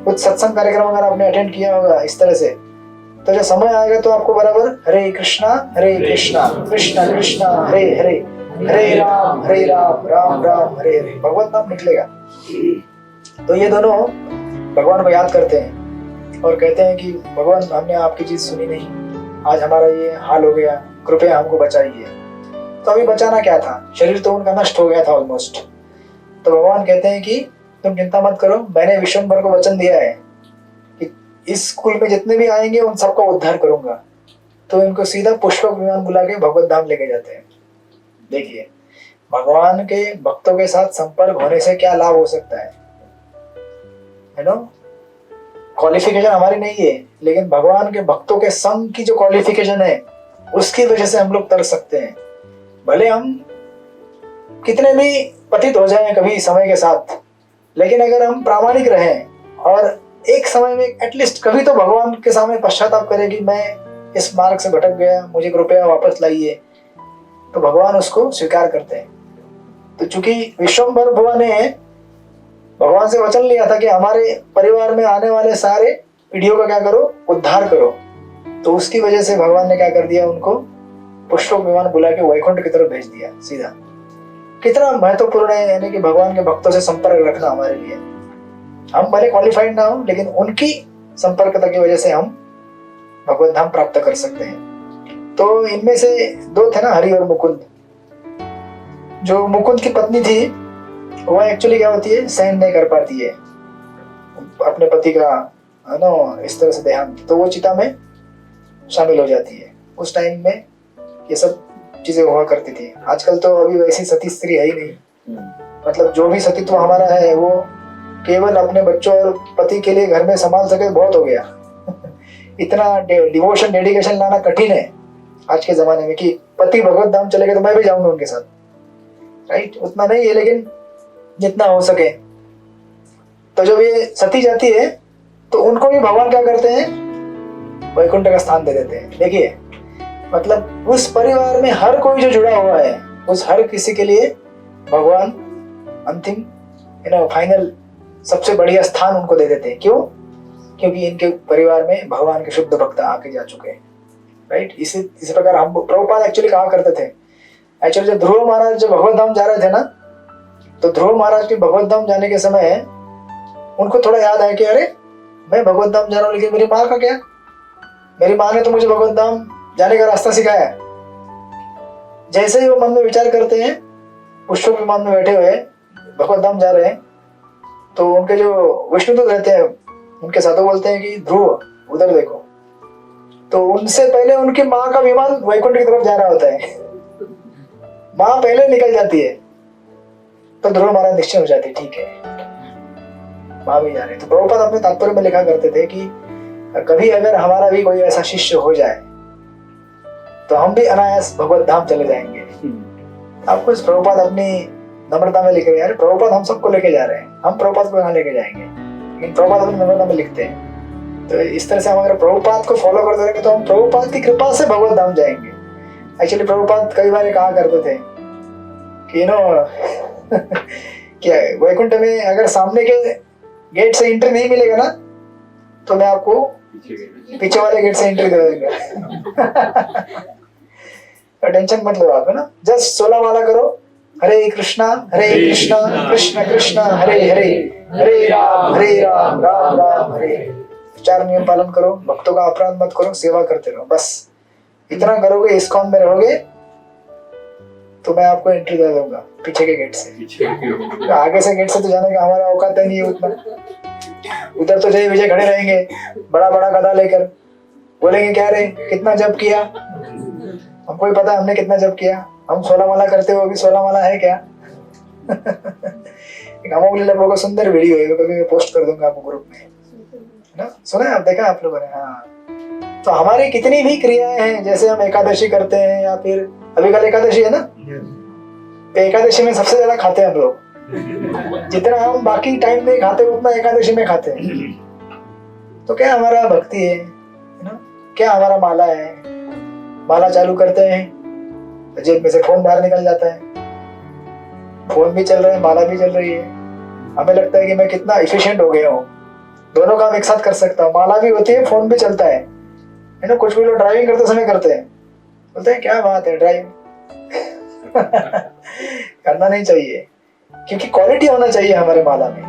कुछ सत्संग कार्यक्रम अगर आपने अटेंड किया होगा इस तरह से, तो जब समय आएगा तो आपको बराबर हरे कृष्णा कृष्णा कृष्णा हरे हरे, हरे राम राम राम हरे हरे, भगवत नाम निकलेगा। तो ये दोनों भगवान को याद करते हैं और कहते हैं कि भगवान हमने आपकी चीज सुनी नहीं, आज हमारा ये हाल हो गया, कृपया हमको बचाइए। तो अभी बचाना क्या था, शरीर तो उनका नष्ट हो गया था ऑलमोस्ट। तो भगवान कहते हैं कि तुम चिंता मत करो, मैंने विश्वम्भर को वचन दिया है कि इस स्कूल में जितने भी आएंगे उन सबका उद्धार करूंगा। तो इनको सीधा पुष्पक विमान बुला के भगवत धाम लेके जाते हैं। देखिए भगवान के भक्तों के साथ संपर्क होने से क्या लाभ हो सकता है नो, क्वालिफिकेशन हमारी नहीं है, लेकिन भगवान के भक्तों के संग की जो क्वालिफिकेशन है उसकी वजह से हम लोग तर सकते हैं। भले हम कितने भी पतित हो जाएं कभी समय के साथ, लेकिन अगर हम प्रामाणिक रहें और एक समय में एटलीस्ट कभी तो भगवान के सामने पश्चाताप करें कि मैं इस मार्ग से भटक गया, मुझे कृपया वापस लाइए, तो भगवान उसको स्वीकार करते हैं। तो चूंकि विश्वम्भर बुआ ने भगवान से वचन लिया था कि हमारे परिवार में आने वाले सारे पीढ़ियों का क्या करो, उद्धार करो, तो उसकी वजह से भगवान ने क्या कर दिया, उनको पुष्पक विमान बुला के वैकुंठ की तरफ भेज दिया सीधा। कितना महत्वपूर्ण है, यानी कि भगवान के भक्तों से संपर्क रखना हमारे लिए। हम भले क्वालिफाइड ना हो, लेकिन उनकी संपर्कता की वजह से हम भगवत धाम प्राप्त कर सकते हैं। तो इनमें से दो थे ना, हरि और मुकुंद। जो मुकुंद की पत्नी थी वो एक्चुअली क्या होती है, सहन नहीं कर पाती है अपने पति का, है ना, इस तरह से देहांत, तो वो चिता में शामिल हो जाती है। उस टाइम में ये सब चीजें हुआ करती थी। आजकल तो अभी वैसी सती स्त्री है ही नहीं, मतलब जो भी सतीत्व हमारा है वो केवल अपने बच्चों और पति के लिए घर में संभाल सके बहुत हो गया इतना डिवोशन डेडिकेशन लाना कठिन है आज के जमाने में कि पति भगवत धाम चले गए तो मैं भी जाऊंगा उनके साथ, राइट, उतना नहीं है लेकिन जितना हो सके। तो जब ये सती जाती है तो उनको भी भगवान क्या करते हैं, वैकुंठ का स्थान दे देते हैं। देखिए मतलब उस परिवार में हर कोई जो जुड़ा हुआ है, उस हर किसी के लिए भगवान अंतिम फाइनल सबसे बढ़िया स्थान उनको दे देते हैं। क्यों? क्योंकि इनके परिवार में भगवान के शुद्ध भक्त आके जा चुके हैं, राइट। इसी प्रकार हम प्रभुपाद एक्चुअली कहा करते थे, एक्चुअली जब ध्रुव महाराज जब भगवत धाम जा रहे थे ना, तो ध्रुव महाराज के भगवत धाम जाने के समय उनको थोड़ा याद आया कि अरे मैं भगवत धाम जा रहा हूँ, लेकिन मेरी माँ का क्या, मेरी माँ ने तो मुझे भगवत धाम जाने का रास्ता सिखाया। जैसे ही वो मन में विचार करते हैं, पुष्पक विमान में बैठे हुए भगवत धाम जा रहे हैं तो उनके जो विष्णुदूत रहते हैं उनके साथ बोलते हैं कि ध्रुव उधर देखो, तो उनसे पहले उनकी माँ का विमान वैकुंठ की तरफ जा रहा होता है, माँ पहले निकल जाती है, तो ध्रुव महाराज निश्चय हो जाती है ठीक है माँ भी जा रही। तो प्रभुपाद अपने तात्पर्य में लिखा करते थे कि कभी अगर हमारा भी कोई ऐसा शिष्य हो जाए तो हम भी अनायास भगवत धाम चले जाएंगे। आपको इस प्रभुपाद अपनी नम्रता में लिख रहे हैं, प्रभुपाद हम सबको लेके जा रहे हैं, हम प्रभुपाद को यहाँ लेके जाएंगे, लेकिन प्रभुपाद अपनी नम्रता में लिखते हैं। तो इस तरह से हम अगर प्रभुपाद को फॉलो करते रहेंगे तो हम प्रभुपाद की कृपा से भगवत धाम जाएंगे। एक्चुअली प्रभुपाद कई बार कहा करते थे कि क्या वैकुंठ में अगर सामने के गेट से एंट्री नहीं मिलेगा ना तो मैं आपको पीछे वाले गेट से एंट्री दे दूंगा। टेंशन मत लो आप, है ना, जस्ट 16 माला करो, हरे कृष्णा कृष्ण कृष्ण हरे हरे, हरे राम राम राम हरे। 4 नियम पालन करो, भक्तों का अपराध मत करो, सेवा करते रहो, बस इतना करोगे, इस्कॉन में रहोगे तो मैं आपको एंट्री दे दूंगा पीछे के गेट से। आगे से गेट से तो जाने का हमारा औकात नहीं है उतना। उधर तो जय विजय खड़े रहेंगे बड़ा बड़ा गदा लेकर, बोलेंगे क्या रे कितना जप किया, हमको ही पता हमने कितना जप किया, हम 16 माला करते हो, अभी 16 माला है क्या। एक अमोघ लीला प्रभु का सुंदर वीडियो है, कभी मैं पोस्ट कर दूंगा आपको ग्रुप में, ना सुना है आप, देखा आप लोगों ने। हाँ, तो हमारी कितनी भी क्रियाएं हैं, जैसे हम एकादशी करते हैं या फिर अभी कल एकादशी है ना, तो एकादशी में सबसे ज्यादा खाते हैं हम लोग, जितना हम बाकी टाइम में खाते हैं उतना एकादशी में खाते हैं। तो क्या हमारा भक्ति है ना, क्या हमारा माला है, माला चालू करते हैं तो जेब में से फोन बाहर निकल जाता है, फोन भी चल रहा है माला भी चल रही है, हमें लगता है कि मैं कितना एफिशिएंट हो गया हूँ, दोनों काम एक साथ कर सकता हूँ, माला भी होती है फोन भी चलता है ना। कुछ भी लोग ड्राइविंग करते समय करते हैं, बोलते हैं क्या बात है ड्राइव करना नहीं चाहिए, क्योंकि क्वालिटी होना चाहिए हमारे माला में।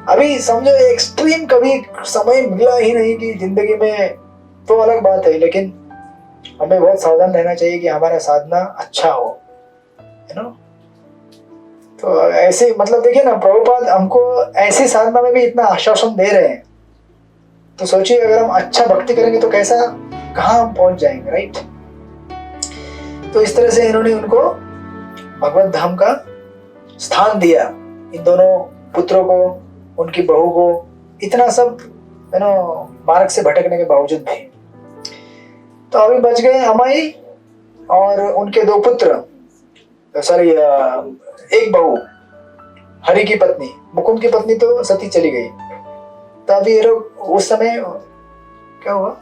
अभी समझो एक्सट्रीम कभी समय मिला ही नहीं कि जिंदगी में, तो अलग बात है, लेकिन हमें बहुत सावधान रहना चाहिए कि हमारा साधना अच्छा हो, है ना। तो ऐसे मतलब देखिए ना, प्रभुपाद हमको ऐसी साधना में भी इतना आश्वासन दे रहे हैं, तो सोचिए अगर हम अच्छा भक्ति करेंगे तो कैसा, कहाँ हम पहुंच जाएंगे, राइट। तो इस तरह से इन्होंने उनको भगवत धाम का स्थान दिया, इन दोनों पुत्रों को, उनकी बहू को, इतना सब है ना मार्ग से भटकने के बावजूद भी। तो अभी बच गए अमाई और उनके 2 पुत्र, सॉरी एक बहू, हरि की पत्नी, मुकुंद की पत्नी तो सती चली गई। तो अभी ये लोग उस समय क्या हुआ,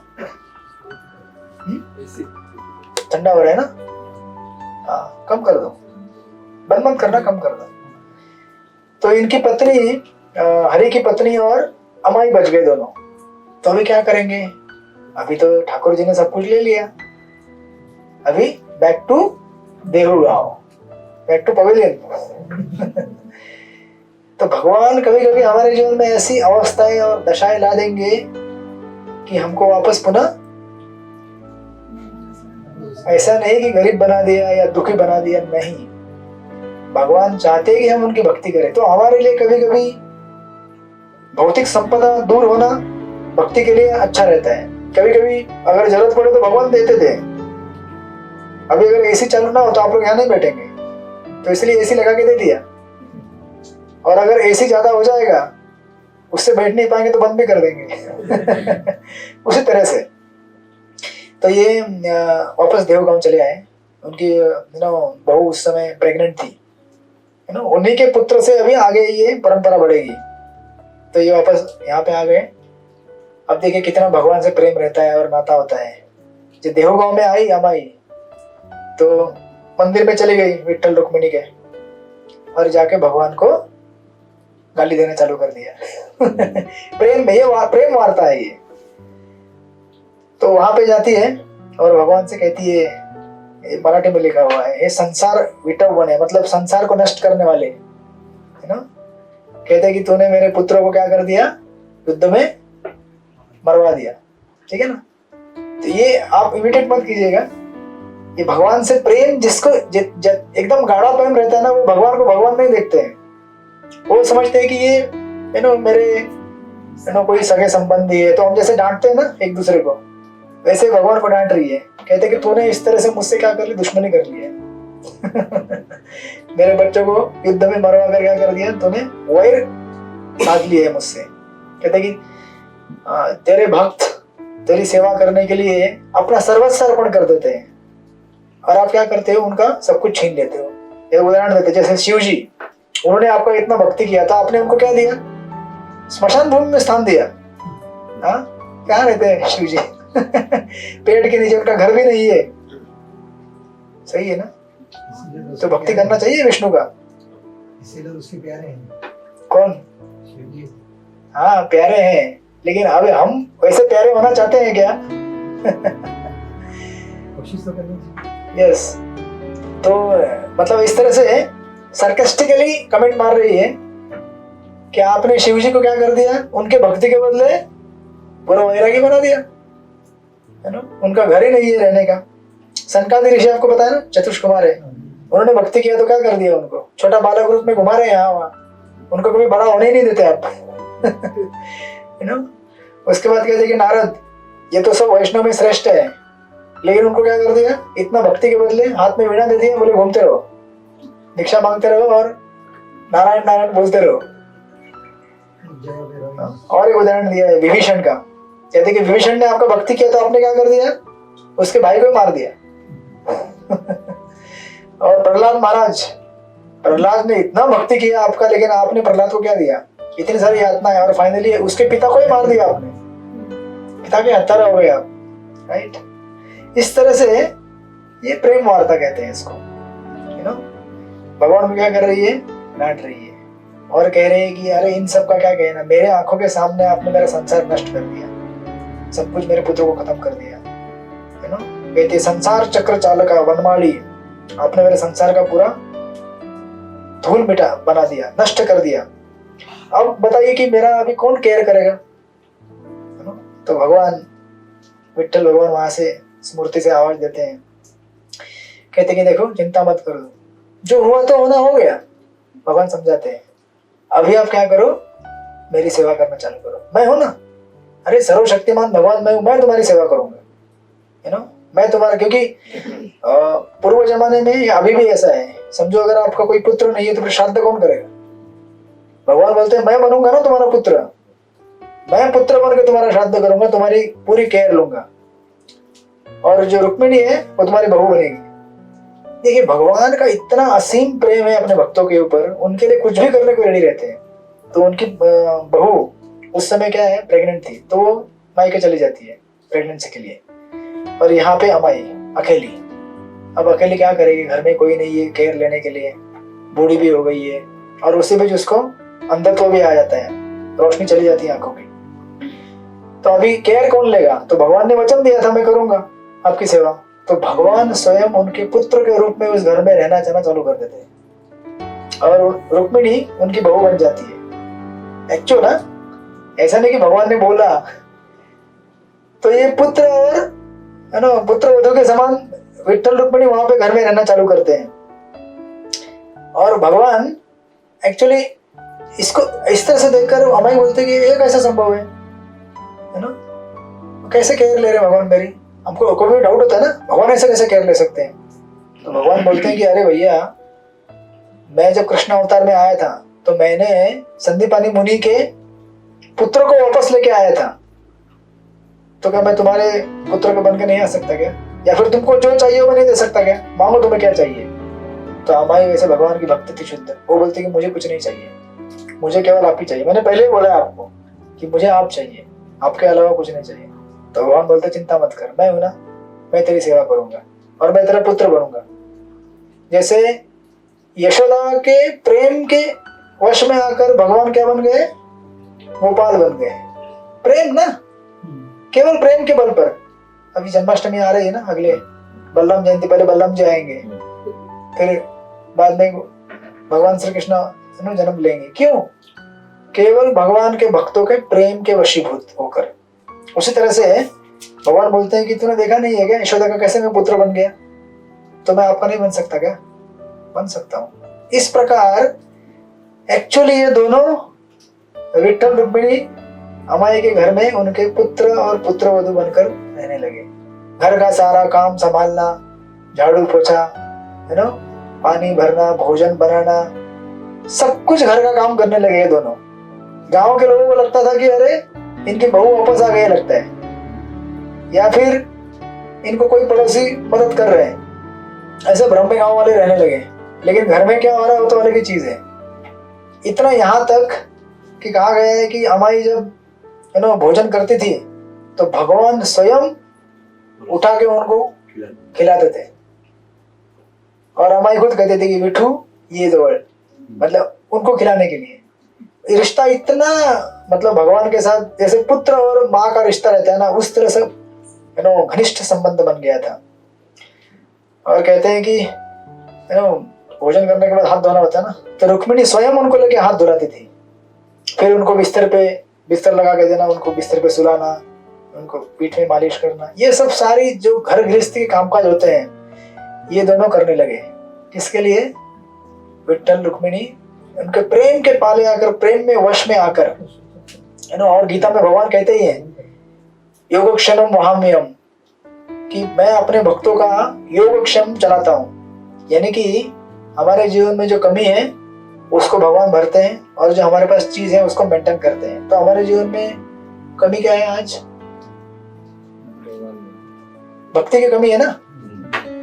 ठंडा हो रहा है ना, हाँ कम कर दो, बंद मत करना, कम कर दो। तो इनकी पत्नी, हरि की पत्नी और अमाई बच गए दोनों। तो अभी क्या करेंगे, अभी तो ठाकुर जी ने सब कुछ ले लिया, अभी बैक टू देहू गांव, बैक टू पवेलियन। तो भगवान कभी कभी हमारे जीवन में ऐसी अवस्थाएं और दशाएं ला देंगे कि हमको वापस पुनः, ऐसा नहीं कि गरीब बना दिया या दुखी बना दिया, नहीं, भगवान चाहते कि हम उनकी भक्ति करें। तो हमारे लिए कभी कभी भौतिक संपदा दूर होना भक्ति के लिए अच्छा रहता है। कभी कभी अगर जरूरत पड़े तो भगवान देते थे। अभी अगर एसी चालू ना हो तो आप लोग यहाँ नहीं बैठेंगे, तो इसलिए एसी लगा के दे दिया, और अगर एसी ज्यादा हो जाएगा उससे बैठ नहीं पाएंगे तो बंद भी कर देंगे। उसी तरह से तो ये वापस देवगांव चले आए। उनकी बहू उस समय प्रेग्नेंट थी, है ना, उन्हीं के पुत्र से अभी आगे ये परंपरा बढ़ेगी। तो ये वापस यहाँ पे आ गए। अब देखिए कितना भगवान से प्रेम रहता है और नाता होता है। जब देवगांव में आई अमाई तो मंदिर में चली गई विट्ठल रुक्मिणी के, और जाके भगवान को गाली देना चालू कर दिया। प्रेम में, ये प्रेम वार्ता है ये। तो वहां पे जाती है और भगवान से कहती है, मराठी में लिखा हुआ है, ये संसार विटव है, मतलब संसार को नष्ट करने वाले, है ना। कहते हैं कि तूने मेरे पुत्रों को क्या कर दिया, युद्ध में मरवा दिया, ठीक है ना। तो ये आप इमिटेट मत कीजिएगा। ये भगवान से प्रेम, जिसको एकदम गाढ़ा प्रेम रहता है ना, वो भगवान को भगवान नहीं देखते हैं, वो समझते हैं कि ये मेरे कोई सगे संबंधी है। तो हम जैसे डांटते हैं ना एक दूसरे को, वैसे भगवान को डांट रही है। कहते कि तूने इस तरह से मुझसे क्या कर ली, दुश्मनी कर ली है। मेरे बच्चों को युद्ध में मरवा कर क्या कर दिया तूने, वैर साध लिया है मुझसे। कहते कि तेरे भक्त तेरी सेवा करने के लिए अपना सर्वस्व अर्पण कर देते हैं, और आप क्या करते हो, उनका सब कुछ छीन लेते हो। एक उदाहरण देते, जैसे शिव जी, उन्होंने आपका इतना भक्ति किया था, आपने उनको क्या दिया, स्मशान भूमि में स्थान दिया। हाँ, कहाँ रहते हैं शिव जी? पेड़ के नीचे, उनका घर भी नहीं है। सही है ना? तो भक्ति करना चाहिए विष्णु का। इसीलिए उसके प्यारे हैं। कौन? शिव जी। हाँ, प्यारे हैं, लेकिन अब हम वैसे प्यारे होना चाहते हैं क्या? कोशिश तो करनी चाहिए। यस। तो मतलब इस तरह से सरकास्टिकली कमेंट मार रही है कि आपने शिव जी को क्या कर दिया, उनके भक्ति के बदले पूरा वैरागी बना दिया, है ना? उनका घर ही नहीं है रहने का। सनकादि ऋषि आपको पता है ना, चतुष कुमार है, उन्होंने भक्ति किया तो क्या कर दिया, उनको छोटा बालक रूप में घुमा रहे हैं यहाँ वहाँ, उनको कभी बड़ा होने ही नहीं देते आप। You know. उसके बाद कहते कि नारद ये तो सब वैष्णव में श्रेष्ठ है, लेकिन उनको क्या कर दिया, इतना भक्ति के बदले हाथ में वीणा दे दिया, बोले घूमते रहो, भिक्षा मांगते रहो और नारायण नारायण बोलते रहो। और एक उदाहरण दिया है विभीषण का। कहते कि विभीषण ने आपका भक्ति किया तो आपने क्या कर दिया, उसके भाई को मार दिया। और प्रहलाद महाराज, प्रहलाद ने इतना भक्ति किया आपका, लेकिन आपने प्रहलाद को क्या दिया, इतनी सारी यातनाएं, और फाइनली उसके पिता को ही मार दिया आपने, पिता के हत्यारा हो गए आप। राइट? इस तरह से ये प्रेम वार्ता कहते हैं इसको। यू नो, भगवान को क्या कर रही है, डांट रही है और कह रहे हैं कि अरे इन सब का क्या कहना, मेरे आंखों के सामने आपने मेरा संसार नष्ट कर दिया, सब कुछ मेरे पुत्र को खत्म कर दिया। यू नो, कहते संसार चक्र चालक वनमाली, आपने मेरे संसार का पूरा धूल मिटा बना दिया, नष्ट कर दिया। अब बताइए कि मेरा अभी कौन केयर करेगा? तो भगवान विठ्ठल भगवान वहां से स्मृति से आवाज देते हैं, कहते कि देखो चिंता मत करो, जो हुआ तो होना हो गया। भगवान समझाते हैं, अभी आप क्या करो, मेरी सेवा करना चालू करो, मैं हूं ना, अरे सर्वशक्तिमान भगवान मैं हूं, मैं तुम्हारी सेवा करूंगा। यू नो, मैं तुम्हारा, क्योंकि पूर्व जमाने में अभी भी ऐसा है, समझो अगर आपका कोई पुत्र नहीं है तो फिर श्राद्ध कौन करेगा? भगवान बोलते हैं मैं बनूंगा ना तुम्हारा पुत्र, मैं पुत्र बन के तुम्हारा श्राद्ध करूंगा, तुम्हारी पूरी केयर लूंगा, और जो रुक्मिणी है वो तुम्हारी बहू बनेगी। देखिए भगवान का इतना असीम प्रेम है अपने भक्तों के ऊपर, उनके लिए कुछ भी करने को रेडी रहते हैं। तो उनकी बहू उस समय क्या है, प्रेग्नेंट थी, तो वो मायके चली जाती है प्रेगनेंसी के लिए, और यहाँ पे अमाई अकेली। अब अकेली क्या करेगी, घर में कोई नहीं है केयर लेने के लिए, बूढ़ी भी हो गई है, और उसी बीच उसको अंधत्व भी आ जाता है, रोशनी चली जाती है आंखों की। तो अभी केयर कौन लेगा? तो भगवान ने वचन दिया था मैं करूंगा आपकी सेवा, तो भगवान स्वयं उनके पुत्र के रूप में उस घर में रहना जाना चालू कर देते हैं, और रुक्मिणी उनकी बहू बन जाती है। एक्चुअल ना, ऐसा नहीं कि भगवान ने बोला। तो ये पुत्र और है ना, पुत्र वधू के समान विठ्ठल रुक्मिणी वहां पे घर में रहना चालू करते हैं। और भगवान एक्चुअली इसको इस तरह से देखकर हमें बोलते कि ये कैसा संभव है ना, कैसे केयर ले रहे हैं भगवान मेरी? हमको कोई डाउट होता है ना, भगवान ऐसे कैसे केयर ले सकते हैं? तो भगवान बोलते हैं कि अरे भैया, मैं जब कृष्ण अवतार में आया था तो मैंने संदीपानी मुनि के पुत्र को वापस लेके आया था, तो क्या मैं तुम्हारे पुत्र को बन के नहीं आ सकता क्या? या फिर तुमको जो चाहिए वो नहीं दे सकता क्या? मांगो तुम्हें क्या चाहिए? तो हमारी वैसे भगवान की भक्ति थी शुद्ध, वो बोलते कि मुझे कुछ नहीं चाहिए, मुझे केवल आप ही चाहिए। मैंने पहले ही बोला आपको कि मुझे आप चाहिए, आपके अलावा कुछ नहीं चाहिए। तो भगवान बोलते चिंता मत कर, मैं हूं ना, मैं तेरी सेवा करूंगा और मैं तेरा पुत्र बनूंगा। जैसे यशोदा के प्रेम के वश में आकर भगवान क्या बन गए, गोपाल बन गए। प्रेम ना, केवल प्रेम के बल पर। अभी जन्माष्टमी आ रही है ना, अगले बलराम जयंती, पहले बलराम जी आएंगे, फिर बाद में भगवान श्री कृष्ण जन्म लेंगे। क्यों? केवल भगवान के भक्तों के प्रेम के वशीभूत होकर। उसी तरह से भगवान बोलते हैं कि तूने देखा नहीं है क्या यशोदा का कैसे मैं पुत्र बन गया, तो मैं आपका नहीं बन सकता क्या? बन सकता हूं। इस प्रकार एक्चुअली ये दोनों विठल रुक्मिणी अमाई के घर में उनके पुत्र और पुत्रवधू बनकर रहने लगे। घर का सारा काम संभालना, झाड़ू पोछा, है ना, पानी भरना, भोजन बनाना, सब कुछ घर का काम करने लगे ये दोनों। गांव के लोगों को लगता था कि अरे इनकी बहू वापस आ गई लगता है, या फिर इनको कोई पड़ोसी मदद कर रहे हैं, ऐसे भ्रम में गांव वाले रहने लगे। लेकिन घर में क्या हो रहा है वो तो अलग ही चीज है। इतना यहाँ तक कि कहा गया है कि अमाई जब भोजन करती थी तो भगवान स्वयं उठा के उनको खिलाते थे। और अमाई खुद कहते थे कि मिठू ये दौड़, मतलब उनको खिलाने के लिए। रिश्ता इतना मतलब भगवान के साथ जैसे पुत्र और माँ का रिश्ता रहता है ना, उस तरह से घनिष्ठ संबंध बन गया था। और कहते हैं कि भोजन करने के बाद हाथ धोना होता है ना, तो रुक्मिणी स्वयं उनको लेके हाथ धुलाती थी। फिर उनको बिस्तर लगा के देना, उनको बिस्तर पे सुलाना, उनको पीठ में मालिश करना, ये सब सारी जो घर गृहस्थी के कामकाज होते हैं ये दोनों करने लगे। किसके लिए? विठल रुक्मिणी उनके प्रेम के पाले आकर, प्रेम में वश में आकर, है ना। और गीता में भगवान कहते ही हैं योगक्षेमम वहाम्यहम्, कि मैं अपने भक्तों का योगक्षेम चलाता हूँ। यानी कि हमारे जीवन में जो कमी है उसको भगवान भरते हैं, और जो हमारे पास चीज है उसको मेंटेन करते हैं। तो हमारे जीवन में कमी क्या है आज? भक्ति की कमी है ना।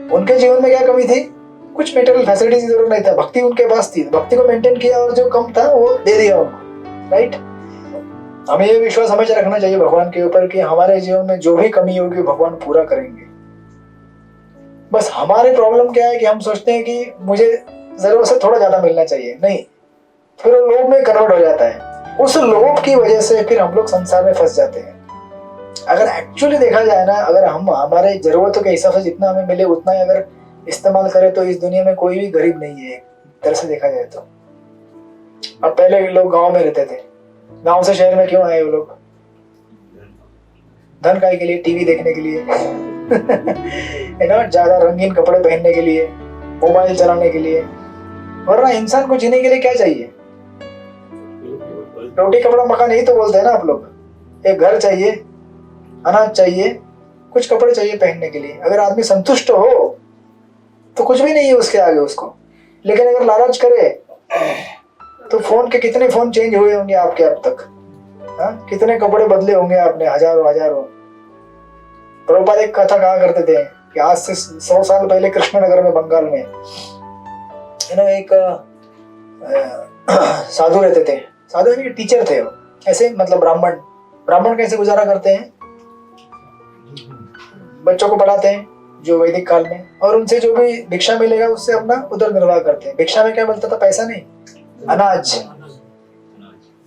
उनके जीवन में क्या कमी थी? कुछ मेटेरियल फैसिलिटीज की जरूरत नहीं था, भक्ति उनके पास थी, भक्ति को मेंटेन किया और जो कम था वो दे दिया उनको, राइट। हमें ये विश्वास हमेशा रखना चाहिए भगवान के ऊपर कि हमारे जीवन में जो भी कमी होगी भगवान पूरा करेंगे। बस हमारी प्रॉब्लम क्या है कि हम सोचते हैं कि मुझे जरूरत से थोड़ा ज्यादा मिलना चाहिए, नहीं, फिर वो लोभ में कन्वर्ट हो जाता है। उस लोभ की वजह से फिर हम लोग संसार में फंस जाते हैं। अगर एक्चुअली देखा जाए ना, अगर हम हमारे जरूरतों के हिसाब से जितना हमें मिले उतना ही अगर इस्तेमाल करें तो इस दुनिया में कोई भी गरीब नहीं है, एक तरह से देखा जाए तो। अब पहले लोग गांव में रहते थे, गांव से शहर में क्यों आए वो लोग? धन काय के लिए, टीवी देखने के लिए है ना, ज्यादा रंगीन कपड़े पहनने के लिए, मोबाइल चलाने के लिए। वरना इंसान को जीने के लिए क्या चाहिए? रोटी कपड़ा मकान, यही तो बोलते हैं ना आप लोग। एक घर चाहिए, अनाज चाहिए, कुछ कपड़े चाहिए पहनने के लिए। अगर आदमी संतुष्ट हो तो कुछ भी नहीं है उसके आगे उसको। लेकिन अगर लालच करे तो फोन के कितने फोन चेंज हुए होंगे आपके अब तक, कितने कपड़े बदले होंगे आपने, हजारों। प्रभुपाद एक कथा कहा करते थे कि आज से 100 साल पहले कृष्णनगर में, बंगाल में, एक साधु रहते थे। साधु यानी टीचर थे वो, ऐसे मतलब ब्राह्मण कैसे गुजारा करते हैं? बच्चों को पढ़ाते हैं जो वैदिक काल में, और उनसे जो भी भिक्षा मिलेगा उससे अपना उदर निर्वाह करते हैं। भिक्षा में क्या मिलता था? पैसा नहीं, अनाज।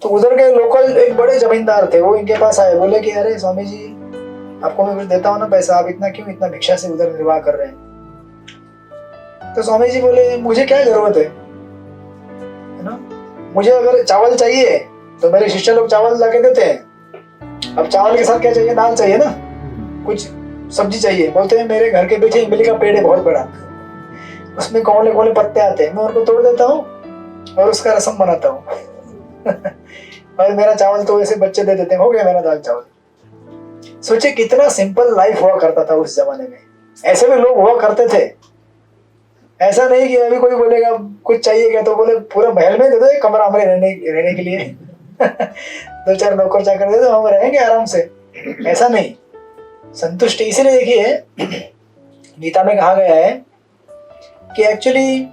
तो उधर के लोकल एक बड़े जमींदार थे, वो इनके पास आए, बोले कि अरे स्वामी जी आपको मैं कुछ देता हूँ ना पैसा, आप इतना भिक्षा से उधर निर्वाह कर रहे हैं। तो स्वामी जी बोले मुझे क्या जरूरत है ना, मुझे अगर चावल चाहिए तो मेरे शिष्य लोग चावल ला के देते हैं। अब चावल के साथ क्या चाहिए? दाल चाहिए ना, कुछ सब्जी चाहिए। बोलते हैं मेरे घर के पीछे इमली का पेड़ है बहुत बड़ा, उसमें कौन कौन पत्ते आते हैं, मैं उनको तोड़ देता हूँ और उसका रसम बनाता हूँ और मेरा चावल तो वैसे बच्चे दे देते हैं, हो गया मेरा दाल चावल। सोचे कितना सिंपल लाइफ हुआ करता था उस जमाने में। ऐसे भी लोग हुआ करते थे। ऐसा नहीं कि अभी कोई बोलेगा कुछ चाहिए क्या तो बोले पूरा महल में दे दो, एक कमरा हमें रहने के लिए 2-4 नौकर चाकर दे दो, हम रहेंगे आराम से। ऐसा नहीं, संतुष्टि। इसीलिए देखिए गीता में कहा गया है कि एक्चुअली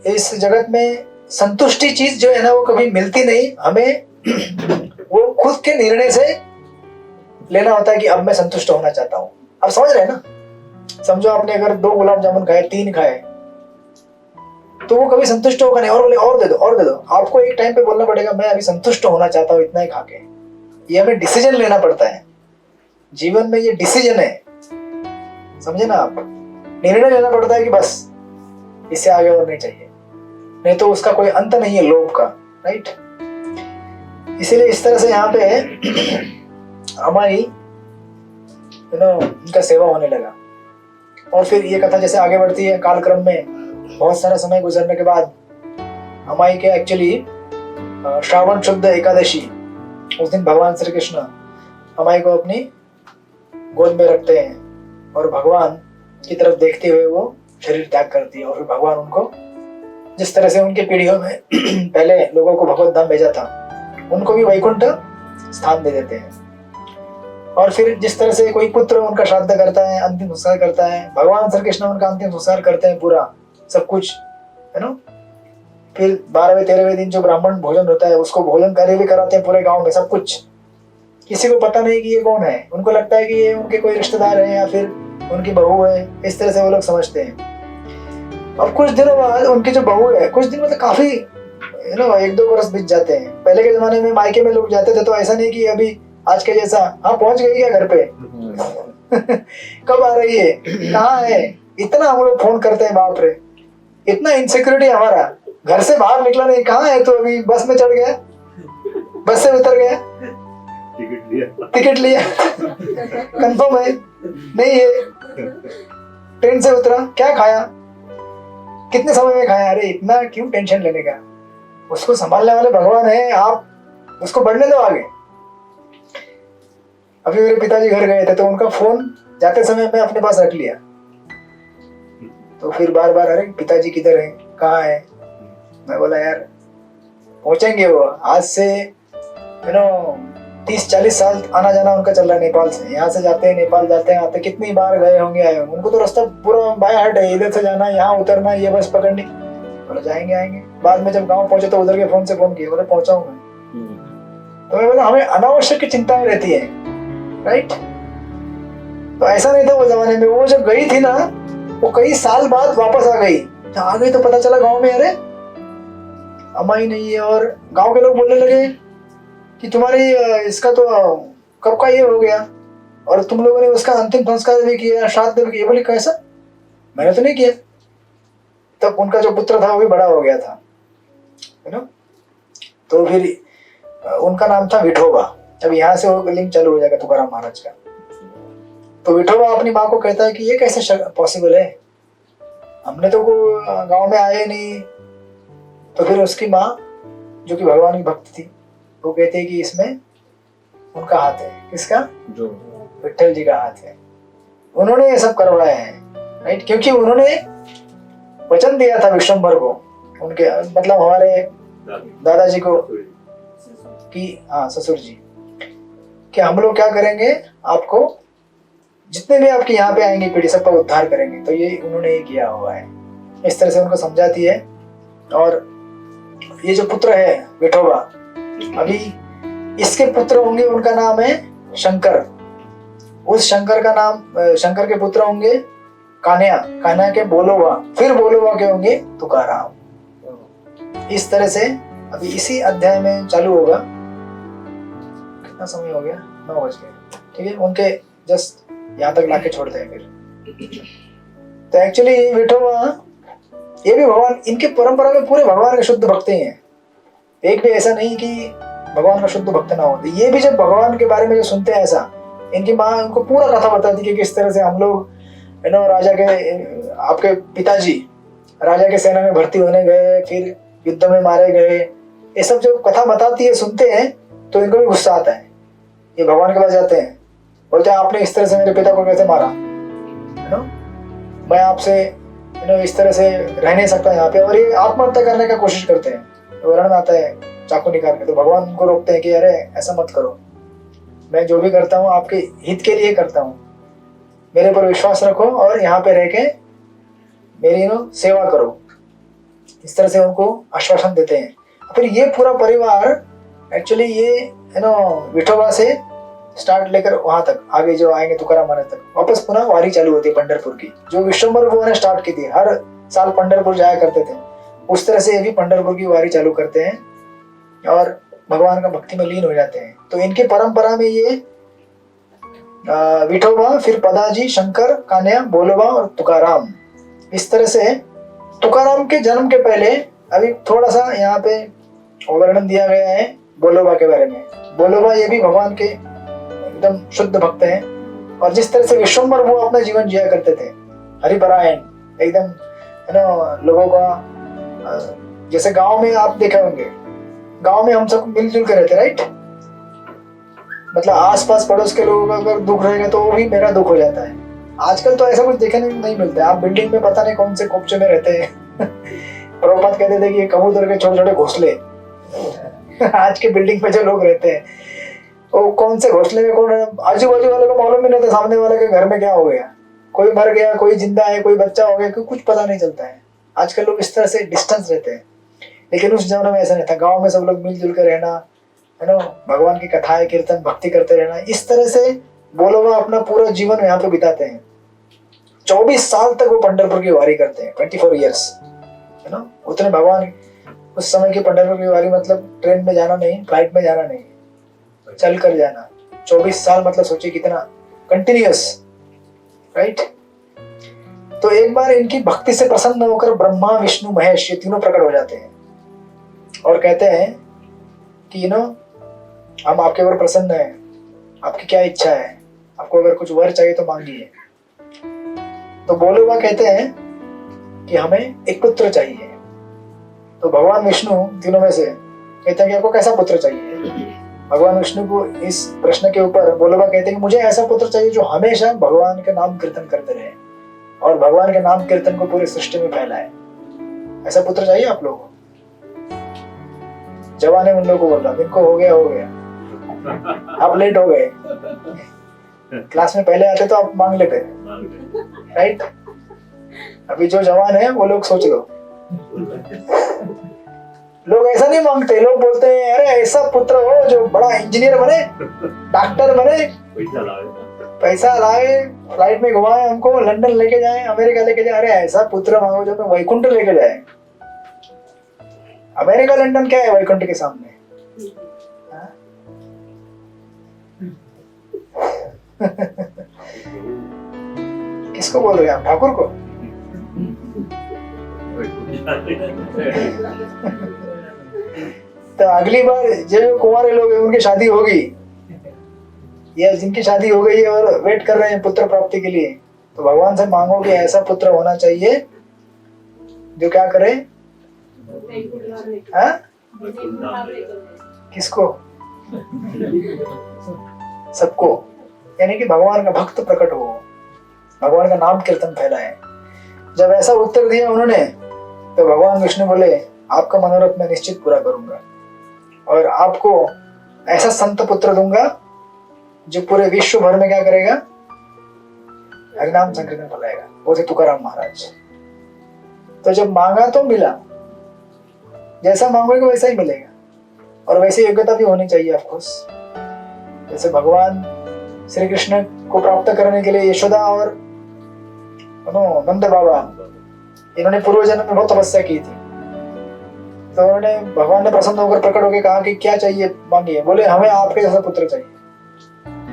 इस जगत में संतुष्टि चीज जो है ना वो कभी मिलती नहीं हमें। वो खुद के निर्णय से लेना होता है कि अब मैं संतुष्ट होना चाहता हूँ। अब समझ रहे हैं ना? समझो आपने अगर 2 गुलाब जामुन खाए, 3 खाए, तो वो कभी संतुष्ट होगा नहीं, और बोले और दे दो। आपको एक टाइम पे बोलना पड़ेगा मैं अभी संतुष्ट होना चाहता हूँ इतना ही खा के। ये हमें डिसीजन लेना पड़ता है जीवन में, ये डिसीजन है, समझे ना आप? निर्णय लेना पड़ता है कि बस इससे आगे और नहीं चाहिए, नहीं तो उसका कोई अंत नहीं है लोभ का, राइट। इसीलिए इस तरह से यहाँ पे हमारी इनका सेवा होने लगा। और फिर ये कथा जैसे आगे बढ़ती है, कालक्रम में बहुत सारा समय गुजरने के बाद अमाई के एक्चुअली श्रावण शुद्ध एकादशी, उस दिन भगवान श्री कृष्ण अमाई को अपनी गोद में रखते हैं और भगवान की तरफ देखते हुए वो शरीर त्याग करती है। और फिर भगवान उनको जिस तरह से उनके पीढ़ियों में पहले लोगों को भगवत धाम भेजा था, उनको भी वैकुंठ स्थान दे देते हैं। और फिर जिस तरह से कोई पुत्र उनका श्राद्ध करता है, अंतिम संस्कार करता है, भगवान श्री कृष्ण उनका अंतिम संस्कार करते हैं पूरा सब कुछ, है ना। फिर 12वें 13वें दिन जो ब्राह्मण भोजन होता है उसको भोजन कार्य भी कराते हैं पूरे गांव में, सब कुछ। किसी को पता नहीं कि ये कौन है, उनको लगता है कि ये उनके कोई रिश्तेदार है या फिर उनकी बहू है, इस तरह से वो लोग समझते हैं। अब कुछ दिनों बाद उनकी जो बहू है, कुछ दिन मतलब काफी 1-2 वर्ष बीत जाते हैं। पहले के जमाने में मायके में लोग जाते थे तो ऐसा नहीं कि अभी आज के जैसा हाँ पहुंच गई क्या घर पे कब आ रही है, कहाँ है, इतना हम लोग फोन करते हैं, बाप रे इतना इनसिक्योरिटी हमारा। घर से बाहर निकला नहीं, कहाँ है तो अभी बस में चढ़ गया, बस से उतर गया, टिकट लिया कंफर्म है नहीं है, ट्रेन से उतरा, क्या खाया, कितने समय में खाया, अरे इतना क्यों टेंशन लेने का, उसको संभालने वाले भगवान है, आप उसको बढ़ने दो आगे। अभी मेरे पिताजी घर गए थे तो उनका फोन जाते समय मैं अपने पास रख लिया, तो फिर बार बार अरे पिताजी किधर है, कहाँ है। मैं बोला यार पहुंचेंगे वो, आज से 30-40 साल आना जाना उनका चल रहा है नेपाल से, यहाँ से जाते हैं नेपाल जाते हैं आते, कितनी बार गए होंगे आए होंगे, उनको तो रास्ता पूरा बाय हार्ट है, इधर से जाना यहाँ उतरना ये बस पकड़नी। बोला जाएंगे आएंगे। बाद में जब गाँव पहुंचे तो उधर के फोन से फोन किया, बोले पहुंचा हूँ मैं। तो मैं बोला हमें अनावश्यक की चिंताएं रहती है, राइट। तो ऐसा नहीं था वो जमाने में, वो जब गई थी ना वो कई साल बाद वापस आ गई तो पता चला गांव में अरे अम्मा ही नहीं है, और गांव के लोग बोलने लगे कि तुम्हारी इसका तो कब का ये हो गया और तुम लोगों ने उसका अंतिम संस्कार भी किया, श्राद्ध भी किया। बोले कैसा, मैंने तो नहीं किया। तब उनका जो पुत्र था वो भी बड़ा हो गया था, है ना। तो फिर उनका नाम था विठोबा। अब यहाँ से वो लिंक चालू हो जाएगा तुकाराम महाराज का। तो विठोबा अपनी माँ को कहता है कि ये कैसे पॉसिबल है, हमने तो गांव में आए नहीं। तो फिर उसकी माँ जो कि भगवान की भक्त थी वो कहती है कि इसमें उनका हाथ है। किसका? जो विठल जी का हाथ है, उन्होंने ये सब करवाया है, राइट। क्योंकि उन्होंने वचन दिया था विश्वम्भर को, उनके मतलब हमारे दादाजी को कि हाँ ससुर जी, कि हम लोग क्या करेंगे, आपको जितने भी आपके यहाँ पे आएंगे पीढ़ी सबका उद्धार करेंगे। तो ये उन्होंने ये किया हुआ है, इस तरह से उनको समझाती है। और ये जो पुत्र है विठोबा, अभी इसके पुत्र होंगे, उनका नाम है शंकर। उस शंकर का नाम, शंकर के पुत्र होंगे कान्या, कान्या के बोलोबा, फिर बोलोबा के होंगे तुकाराम। इस तरह से अभी इसी अध्याय में चालू होगा। कितना समय हो गया? 9 बज गए, ठीक है। उनके जस्ट यहाँ तक लाके छोड़ते हैं फिर। तो एक्चुअली विठोबा ये भी भगवान, इनके परंपरा में पूरे भगवान के शुद्ध भक्त ही हैं। एक भी ऐसा नहीं कि भगवान का शुद्ध भक्त ना हो। ये भी जब भगवान के बारे में जो सुनते हैं ऐसा, इनकी माँ उनको पूरा कथा बताती है कि किस तरह से हम लोग राजा के, आपके पिताजी राजा के सेना में भर्ती होने गए, फिर युद्ध में मारे गए। ये सब जो कथा बताती है सुनते हैं तो इनको भी गुस्सा आता है। ये भगवान के पास जाते हैं, बोलते हैं आपने इस तरह से मेरे पिता को कैसे मारा, है ना, मैं आपसे इस तरह से रह नहीं सकता यहाँ पे। और ये आत्महत्या करने का कोशिश करते हैं, तो वर्णन आता है चाकू निकाल के। तो भगवान उनको रोकते हैं कि अरे ऐसा मत करो, मैं जो भी करता हूँ आपके हित के लिए करता हूँ, मेरे पर विश्वास रखो और यहाँ पे रह के मेरी सेवा करो। इस तरह से उनको आश्वासन देते हैं। फिर ये पूरा परिवार एक्चुअली ये विठोबा से स्टार्ट लेकर वहां तक आगे जो आएंगे तुकाराम महाराज तक, वापस पुनः वारी चालू होती है पंढरपुर की, जो विश्वम्भर बुआ ने स्टार्ट की थी। हर साल पंढरपुर जाया करते थे, उस तरह से ये भी पंढरपुर की वारी चालू करते हैं और भगवान का भक्ति में लीन हो जाते हैं। तो इनकी परंपरा में ये विठोबा, फिर पदाजी, शंकर, कान्या, बोलोबा और तुकाराम, इस तरह से। तुकाराम के जन्म के पहले अभी थोड़ा सा यहाँ पे वर्णन दिया गया है बोलोबा के बारे में। बोलोबा ये भी भगवान के एकदम शुद्ध भक्त हैं। और जिस तरह से विश्वम्भर वो अपना जीवन जिया करते थे, हरिपरायण एकदम, लोगों का जैसे गांव में आप देखे होंगे, गांव में हम सब मिलजुल के रहते, राइट? मतलब आसपास पड़ोस के लोगों का अगर दुख रहेगा तो वो भी मेरा दुख हो जाता है। आजकल तो ऐसा कुछ देखने नहीं मिलता है। आप बिल्डिंग में पता नहीं कौन से कोपचे में रहते हैं। प्रभुपाद कहते थे कि कबूतर के छोटे छोटे घोंसले। आज के बिल्डिंग में जो लोग रहते हैं वो कौन से घोंसले में कौन है, आजू बाजू वाले को मालूम भी नहीं था सामने वाले के घर में क्या हो गया, कोई मर गया, कोई जिंदा है, कोई बच्चा हो गया, कुछ पता नहीं चलता है। आजकल लोग इस तरह से डिस्टेंस रहते हैं, लेकिन उस जमाने में ऐसा नहीं था। गांव में सब लोग मिलजुल कर रहना, है ना, भगवान की कथाएं कीर्तन भक्ति करते रहना, इस तरह से बोलोगा अपना पूरा जीवन यहाँ पे बिताते हैं। 24 साल तक वो पंढरपुर की वारी करते हैं, 24 ईयर्स, है ना। उतने भगवान उस समय की पंढरपुर की वारी मतलब ट्रेन में जाना नहीं, फ्लाइट में जाना नहीं, चल कर जाना। 24 साल मतलब सोचिए कितना कंटिन्यूअस, राइट। तो एक बार इनकी भक्ति से प्रसन्न होकर ब्रह्मा विष्णु महेश ये तीनों प्रकट हो जाते हैं और कहते हैं कि हम आपके ऊपर प्रसन्न हैं, आपकी क्या इच्छा है, आपको अगर कुछ वर चाहिए तो मांगिए। तो बोलोबा कहते हैं कि हमें एक पुत्र चाहिए। तो भगवान विष्णु तीनों में से कहते हैं कि आपको कैसा पुत्र चाहिए। भगवान विष्णु को इस प्रश्न के ऊपर बोलोबा कहते हैं कि मुझे ऐसा पुत्र चाहिए जो हमेशा भगवान के नाम कीर्तन करते रहे और भगवान के नाम कीर्तन को पूरी सृष्टि में फैलाए। ऐसा पुत्र चाहिए आप लोगों को। जवान ने उन लोगों को बोला, इनको हो गया, आप लेट हो गए। क्लास में पहले आते तो आप मांग लेते, राइट। अभी जो जवान है वो लोग सोच लो, लोग ऐसा नहीं मांगते। लोग बोलते हैं अरे ऐसा पुत्र हो जो बड़ा इंजीनियर बने, डॉक्टर बने, पैसा लाए, फ्लाइट में घुमाए हमको, लंदन लेके जाए, अमेरिका लेके जाए। अरे ऐसा पुत्र मांगो जो मैं वैकुंठ लेके जाए। अमेरिका लंदन क्या है वैकुंठ के सामने। किसको बोल रहे हैं आप, ठाकुर को? तो अगली बार जो कुंवारे लोग हैं उनकी शादी होगी या जिनकी शादी हो गई है और वेट कर रहे हैं पुत्र प्राप्ति के लिए, तो भगवान से मांगो कि ऐसा पुत्र होना चाहिए जो क्या करे। किसको? सबको, यानी कि भगवान का भक्त प्रकट हो, भगवान का नाम कीर्तन फैलाए। जब ऐसा उत्तर दिया उन्होंने तो भगवान विष्णु बोले आपका मनोरथ मैं निश्चित पूरा करूंगा और आपको ऐसा संत पुत्र दूंगा जो पूरे विश्व भर में क्या करेगा, हरिनाम संकीर्तन फैलाएगा। वो थे तुकाराम महाराज। तो जब मांगा तो मिला, जैसा मांगोगे वैसा ही मिलेगा और वैसी योग्यता भी होनी चाहिए ऑफकोर्स। जैसे भगवान श्री कृष्ण को प्राप्त करने के लिए यशोदा और नंद बाबा इन्होंने पूर्व जन्म में बहुत तपस्या की थी। तो उन्होंने भगवान ने प्रसन्न होकर प्रकट होकर कहा कि क्या चाहिए मांगिए। बोले हमें आपके जैसा पुत्र चाहिए।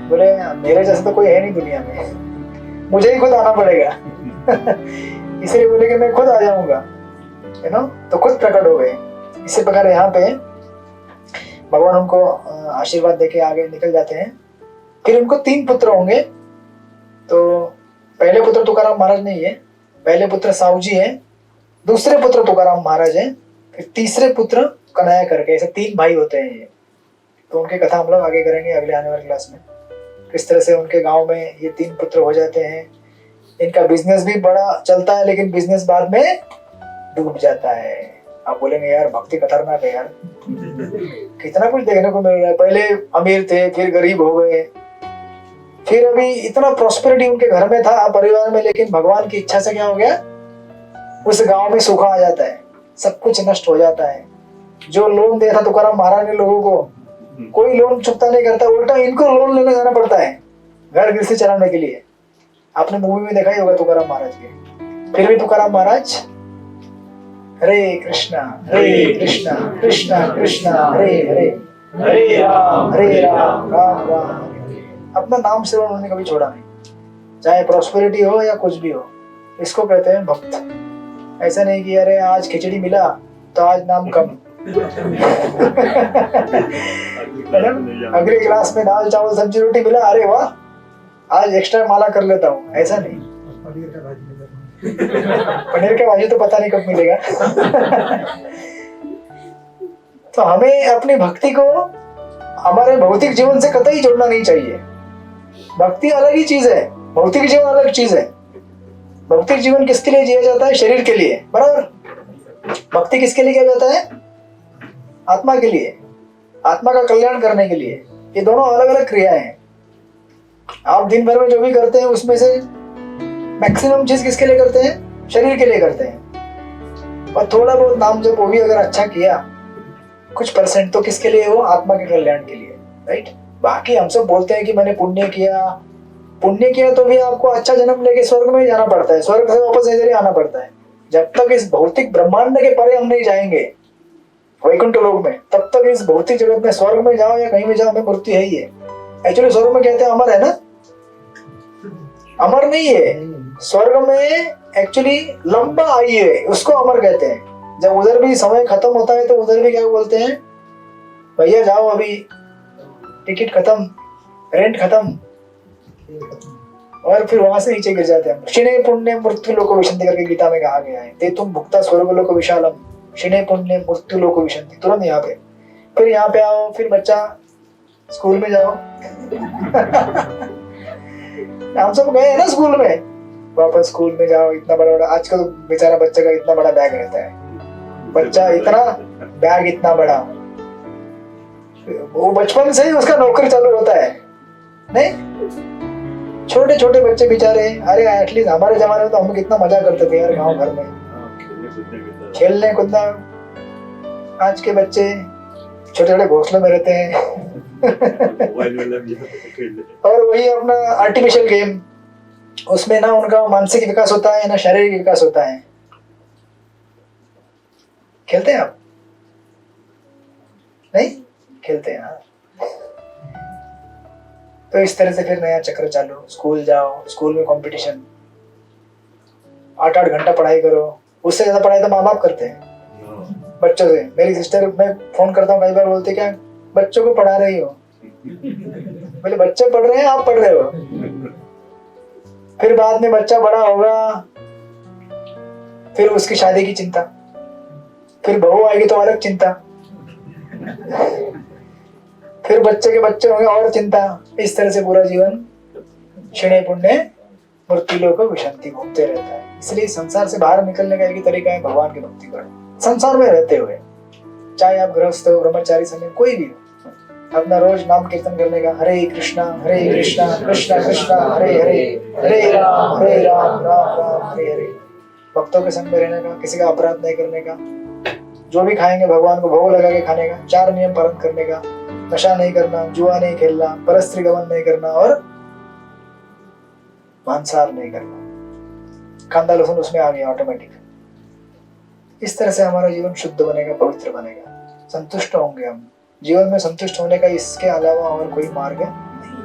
बोले मेरे जैसा तो कोई है नहीं दुनिया में, मुझे ही खुद आना पड़ेगा। इसलिए बोले कि मैं खुद आ जाऊंगा, है ना। तो खुद प्रकट हो गए। इसी प्रकार यहाँ पे भगवान उनको आशीर्वाद देके आगे निकल जाते हैं। फिर उनको 3 पुत्र होंगे। तो पहले पुत्र तुकाराम महाराज नहीं है, पहले पुत्र साहू जी है, दूसरे पुत्र तुकाराम महाराज है, फिर तीसरे पुत्र कन्हैया करके। ऐसे 3 भाई होते हैं ये। तो उनकी कथा हम लोग आगे करेंगे अगले आने वाली क्लास में, किस तरह से उनके गांव में ये 3 पुत्र हो जाते हैं। इनका बिजनेस भी बड़ा चलता है लेकिन बिजनेस बाद में डूब जाता है। आप बोलेंगे यार भक्ति खतरनाक है यार, कितना कुछ देखने को मिल रहा है। पहले अमीर थे, फिर गरीब हो गए, फिर अभी इतना प्रॉस्पेरिटी उनके घर में था, परिवार में, लेकिन भगवान की इच्छा से क्या हो गया, उस गांव में सूखा आ जाता है, सब कुछ नष्ट हो जाता है। जो लोन दिया था तुकाराम महाराज ने लोगों को, कोई लोन चुकता नहीं करता, उल्टा इनको लोन लेने जाना पड़ता है घर गृहस्थी चलाने के लिए। आपने मूवी में देखा ही होगा तुकाराम महाराज के। फिर भी तुकाराम महाराज हरे कृष्णा कृष्णा कृष्णा हरे हरे, हरे राम राम राम। अपना नाम से उन्होंने कभी छोड़ा नहीं, चाहे प्रॉस्पेरिटी हो या कुछ भी हो। इसको कहते हैं भक्त। ऐसा नहीं कि अरे आज खिचड़ी मिला तो आज नाम कम, अगले क्लास में दाल चावल सब्जी रोटी मिला, अरे वाह आज एक्स्ट्रा माला कर लेता हूँ, ऐसा नहीं। पनीर का भाजी तो पता नहीं कब मिलेगा। तो हमें अपनी भक्ति को हमारे भौतिक जीवन से कतई जोड़ना नहीं चाहिए। भक्ति अलग ही चीज है, भौतिक जीवन अलग चीज है। भौतिक जीवन किसके लिए जिया जाता है? शरीर के लिए, बराबर। भक्ति किसके लिए किया जाता है? आत्मा के लिए, आत्मा का कल्याण करने के लिए। ये दोनों अलग अलग क्रियाएं हैं। आप दिन भर में जो भी करते हैं उसमें से मैक्सिमम चीज किसके लिए करते हैं? शरीर के लिए करते हैं। और थोड़ा बहुत नाम जब वो भी अगर अच्छा किया कुछ परसेंट, तो किसके लिए? वो आत्मा के कल्याण के लिए, राइट। बाकी हम सब बोलते हैं कि मैंने पुण्य किया तो भी आपको अच्छा जन्म लेके स्वर्ग में ही जाना पड़ता है, स्वर्ग से वापस इधर ही आना पड़ता है। जब तक इस भौतिक ब्रह्मांड के परे हम नहीं जाएंगे वैकुंठ लोक में, तब तक इस भौतिक जगत में स्वर्ग में जाओ या कहीं भी जाओ, हमें मृत्यु है ही है। एक्चुअली स्वर्ग में कहते हैं अमर है ना, अमर नहीं है। स्वर्ग में एक्चुअली लंबा आयु है, उसको अमर कहते हैं। जब उधर भी समय खत्म होता है तो उधर भी क्या बोलते हैं? भैया जाओ, अभी टिकट खत्म, रेंट खत्म, और फिर वहां से नीचे गिर जाते हैं। शिने पुण्य मृत्यु लोको विशंति करके गीता में कहा गया है। ते तुम भुक्ता स्वर्ग लोक विशालम शिने पुण्य मृत्यु लोको विशंति, तुरंत यहाँ पे। फिर यहाँ पे आओ, फिर बच्चा स्कूल में जाओ हम सब गए हैं ना स्कूल में, वापस स्कूल में जाओ। इतना बड़ा बड़ा आजकल बेचारा बच्चे का इतना बड़ा बैग रहता है, बच्चा इतना बैग इतना बड़ा, वो बचपन से ही उसका नौकरी चालू होता है। नहीं, छोटे छोटे बच्चे बेचारे, अरे एटलीस्ट हमारे जमाने में तो हम कितना मजा करते थे यार गांव घर में, खेलने कूदना। आज के बच्चे छोटे छोटे घोंसलों में रहते हैं और वही अपना आर्टिफिशियल गेम, उसमें ना उनका मानसिक विकास होता है ना शारीरिक विकास होता है। खेलते हैं आप? नहीं खेलते हैं। तो इस तरह से फिर नया चक्र चालू, स्कूल जाओ, स्कूल में कंपटीशन, 8-8 घंटा पढ़ाई करो। उससे ज्यादा पढ़ाई तो माँ बाप करते हैं बच्चों से। मेरी सिस्टर, मैं फोन करता हूँ कई बार, बोलते क्या बच्चों को पढ़ा रही हो? बोले बच्चे पढ़ रहे हैं, आप पढ़ रहे हो। फिर बाद में बच्चा बड़ा होगा, फिर उसकी शादी की चिंता, फिर बहू आएगी तो अलग चिंता, फिर बच्चे के बच्चे होंगे और चिंता। इस तरह से पूरा जीवन क्षणे पुण्य मृत्यु लोक विशंति घूमते रहता है। इसलिए संसार से बाहर निकलने का एक ही तरीका है भगवान की भक्ति करो। संसार में रहते हुए, चाहे आप गृहस्थ हो, ब्रह्मचारी, समय कोई भी हो, अपना रोज नाम कीर्तन करने का, हरे कृष्णा कृष्णा कृष्णा हरे हरे, हरे राम राम राम हरे हरे। भक्तों के संग में रहने का, किसी का अपराध नहीं करने का, जो भी खाएंगे भगवान को भोग लगा के खाने का, 4 नियम पालन करने का, नशा नहीं करना, जुआ नहीं खेलना, परस्त्री गमन नहीं करना और मांसाहार नहीं करना। कांदा लहसुन उसमें आ गया ऑटोमेटिक। इस तरह से हमारा जीवन शुद्ध बनेगा, पवित्र बनेगा, संतुष्ट होंगे हम। जीवन में संतुष्ट होने का इसके अलावा और कोई मार्ग नहीं।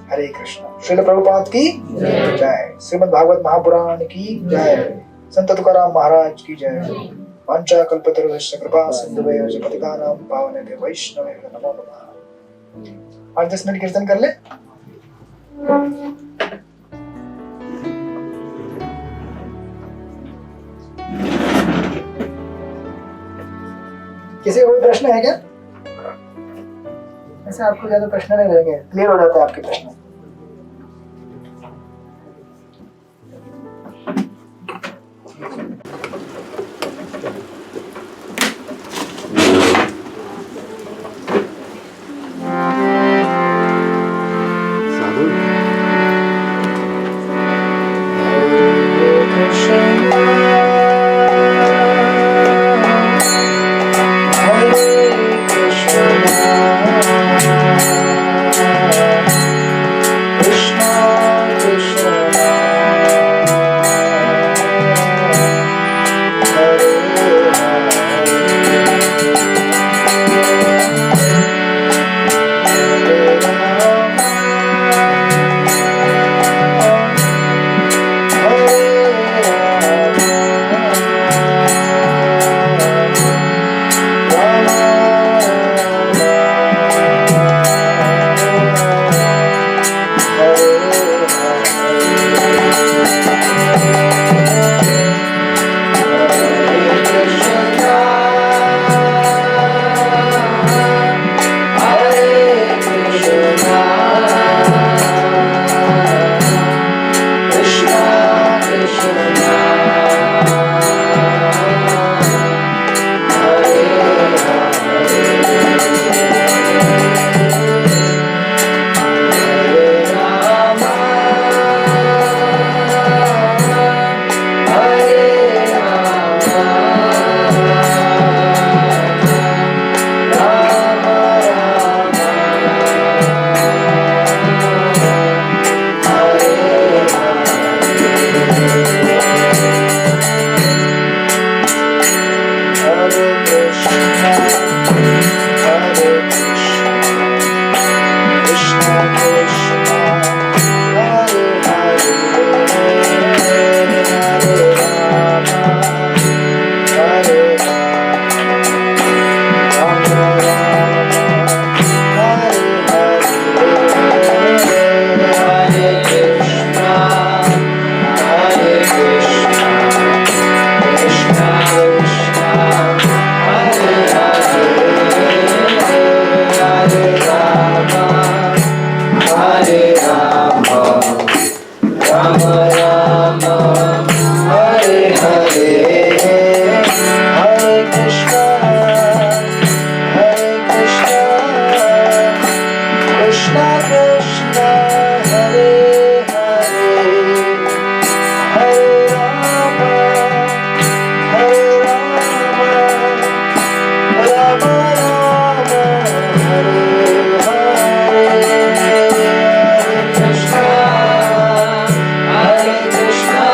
हरे कृष्ण। श्रील प्रभुपाद की जय। श्रीमद् भागवत महापुराण की जय। संत तुकाराम महाराज की जय। वांछा कल्पतरुश्च कृपा सिंधुभ्यो जगत्पतितानां पावनेभ्यो वैष्णवेभ्यो नमो नमः। 5-10 मिनट कीर्तन कर ले। किसी को कोई प्रश्न है क्या? ऐसे आपको ज्यादा प्रश्न नहीं रहेंगे, क्लियर हो जाता है आपके प्रश्न। Krishna Krishna Hare Hare Hare Rama Hare Rama Rama Rama Hare Hare Krishna Hare Krishna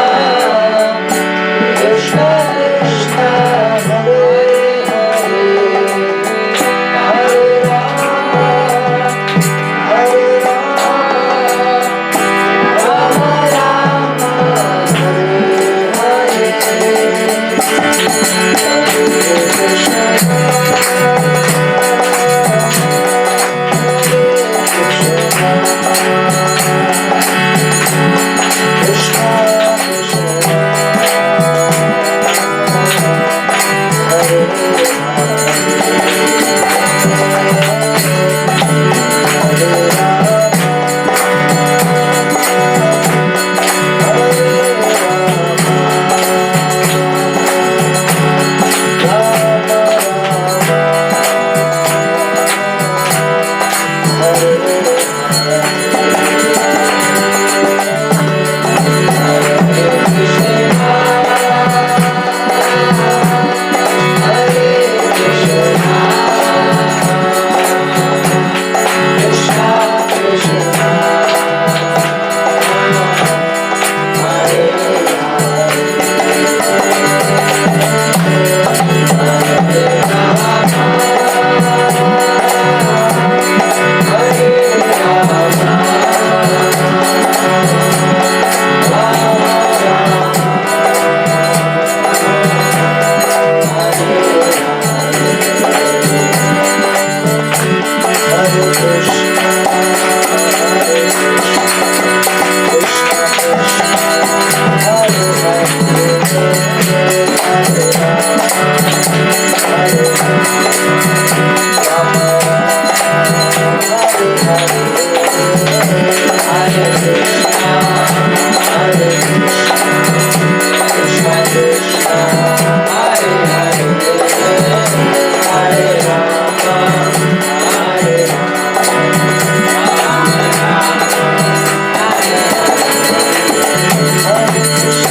Krishna Krishna Hare Hare Hare Rama Hare Rama Rama Rama Hare Hare Krishna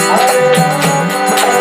Hare Rama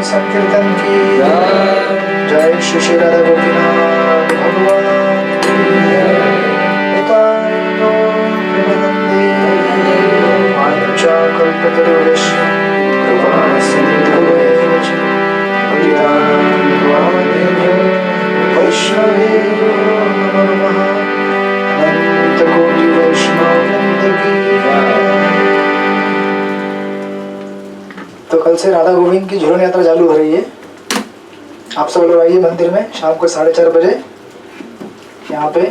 संकीर्तन की जय श्री श्री राधा गोपीनाथ भगवान की निताय गौर प्रेमानंदे वाञ्छा कल्पतरुभ्यश्च कृपा सिन्धुभ्येव च पतितानां पावनेभ्यो वैष्णवेभ्यो नमो नमः। अनंत कोटि वैष्णववृंद की तो कल से राधा गोविंद की झूलन यात्रा चालू हो रही है। आप सब लोग आइए मंदिर में शाम को 4:30 बजे। यहाँ पे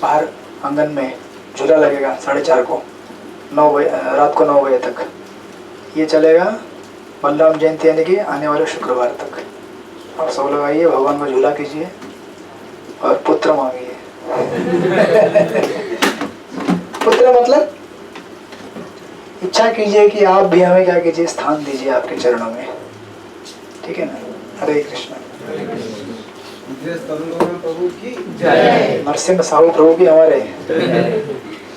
बाहर आंगन में झूला लगेगा 4:30 को 9 बजे रात को 9 बजे तक। ये चलेगा बलराम जयंती यानी कि आने वाले शुक्रवार तक। आप सब लोग आइए, भगवान को झूला कीजिए और पुत्र मांगिए। पुत्र मतलब इच्छा कीजिए कि आप भी हमें क्या कीजिए, स्थान दीजिए आपके चरणों में। ठीक है ना? हरे कृष्ण। प्रभु की नरसिंह साहू प्रभु की हमारे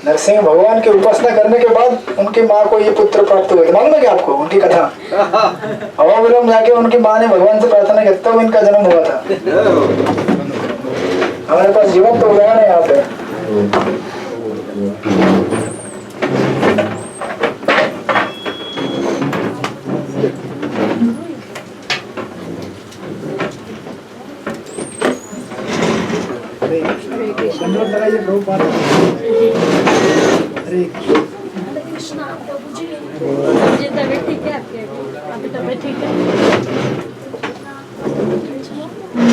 नरसिंह भगवान की उपासना करने के बाद उनकी माँ को ये पुत्र प्राप्त हुए। मालूम है क्या आपको उनकी कथा? हवाविलम जाके उनकी माँ ने भगवान से प्रार्थना की, तब इनका जन्म हुआ था। हमारे पास जीवन तो उदाहरण है यहाँ पे। धन्यवाद लगाइए प्रभुपाद। हरे कृष्णा प्रभु जी तबीयत ठीक है आपके? आपकी तबीयत ठीक है?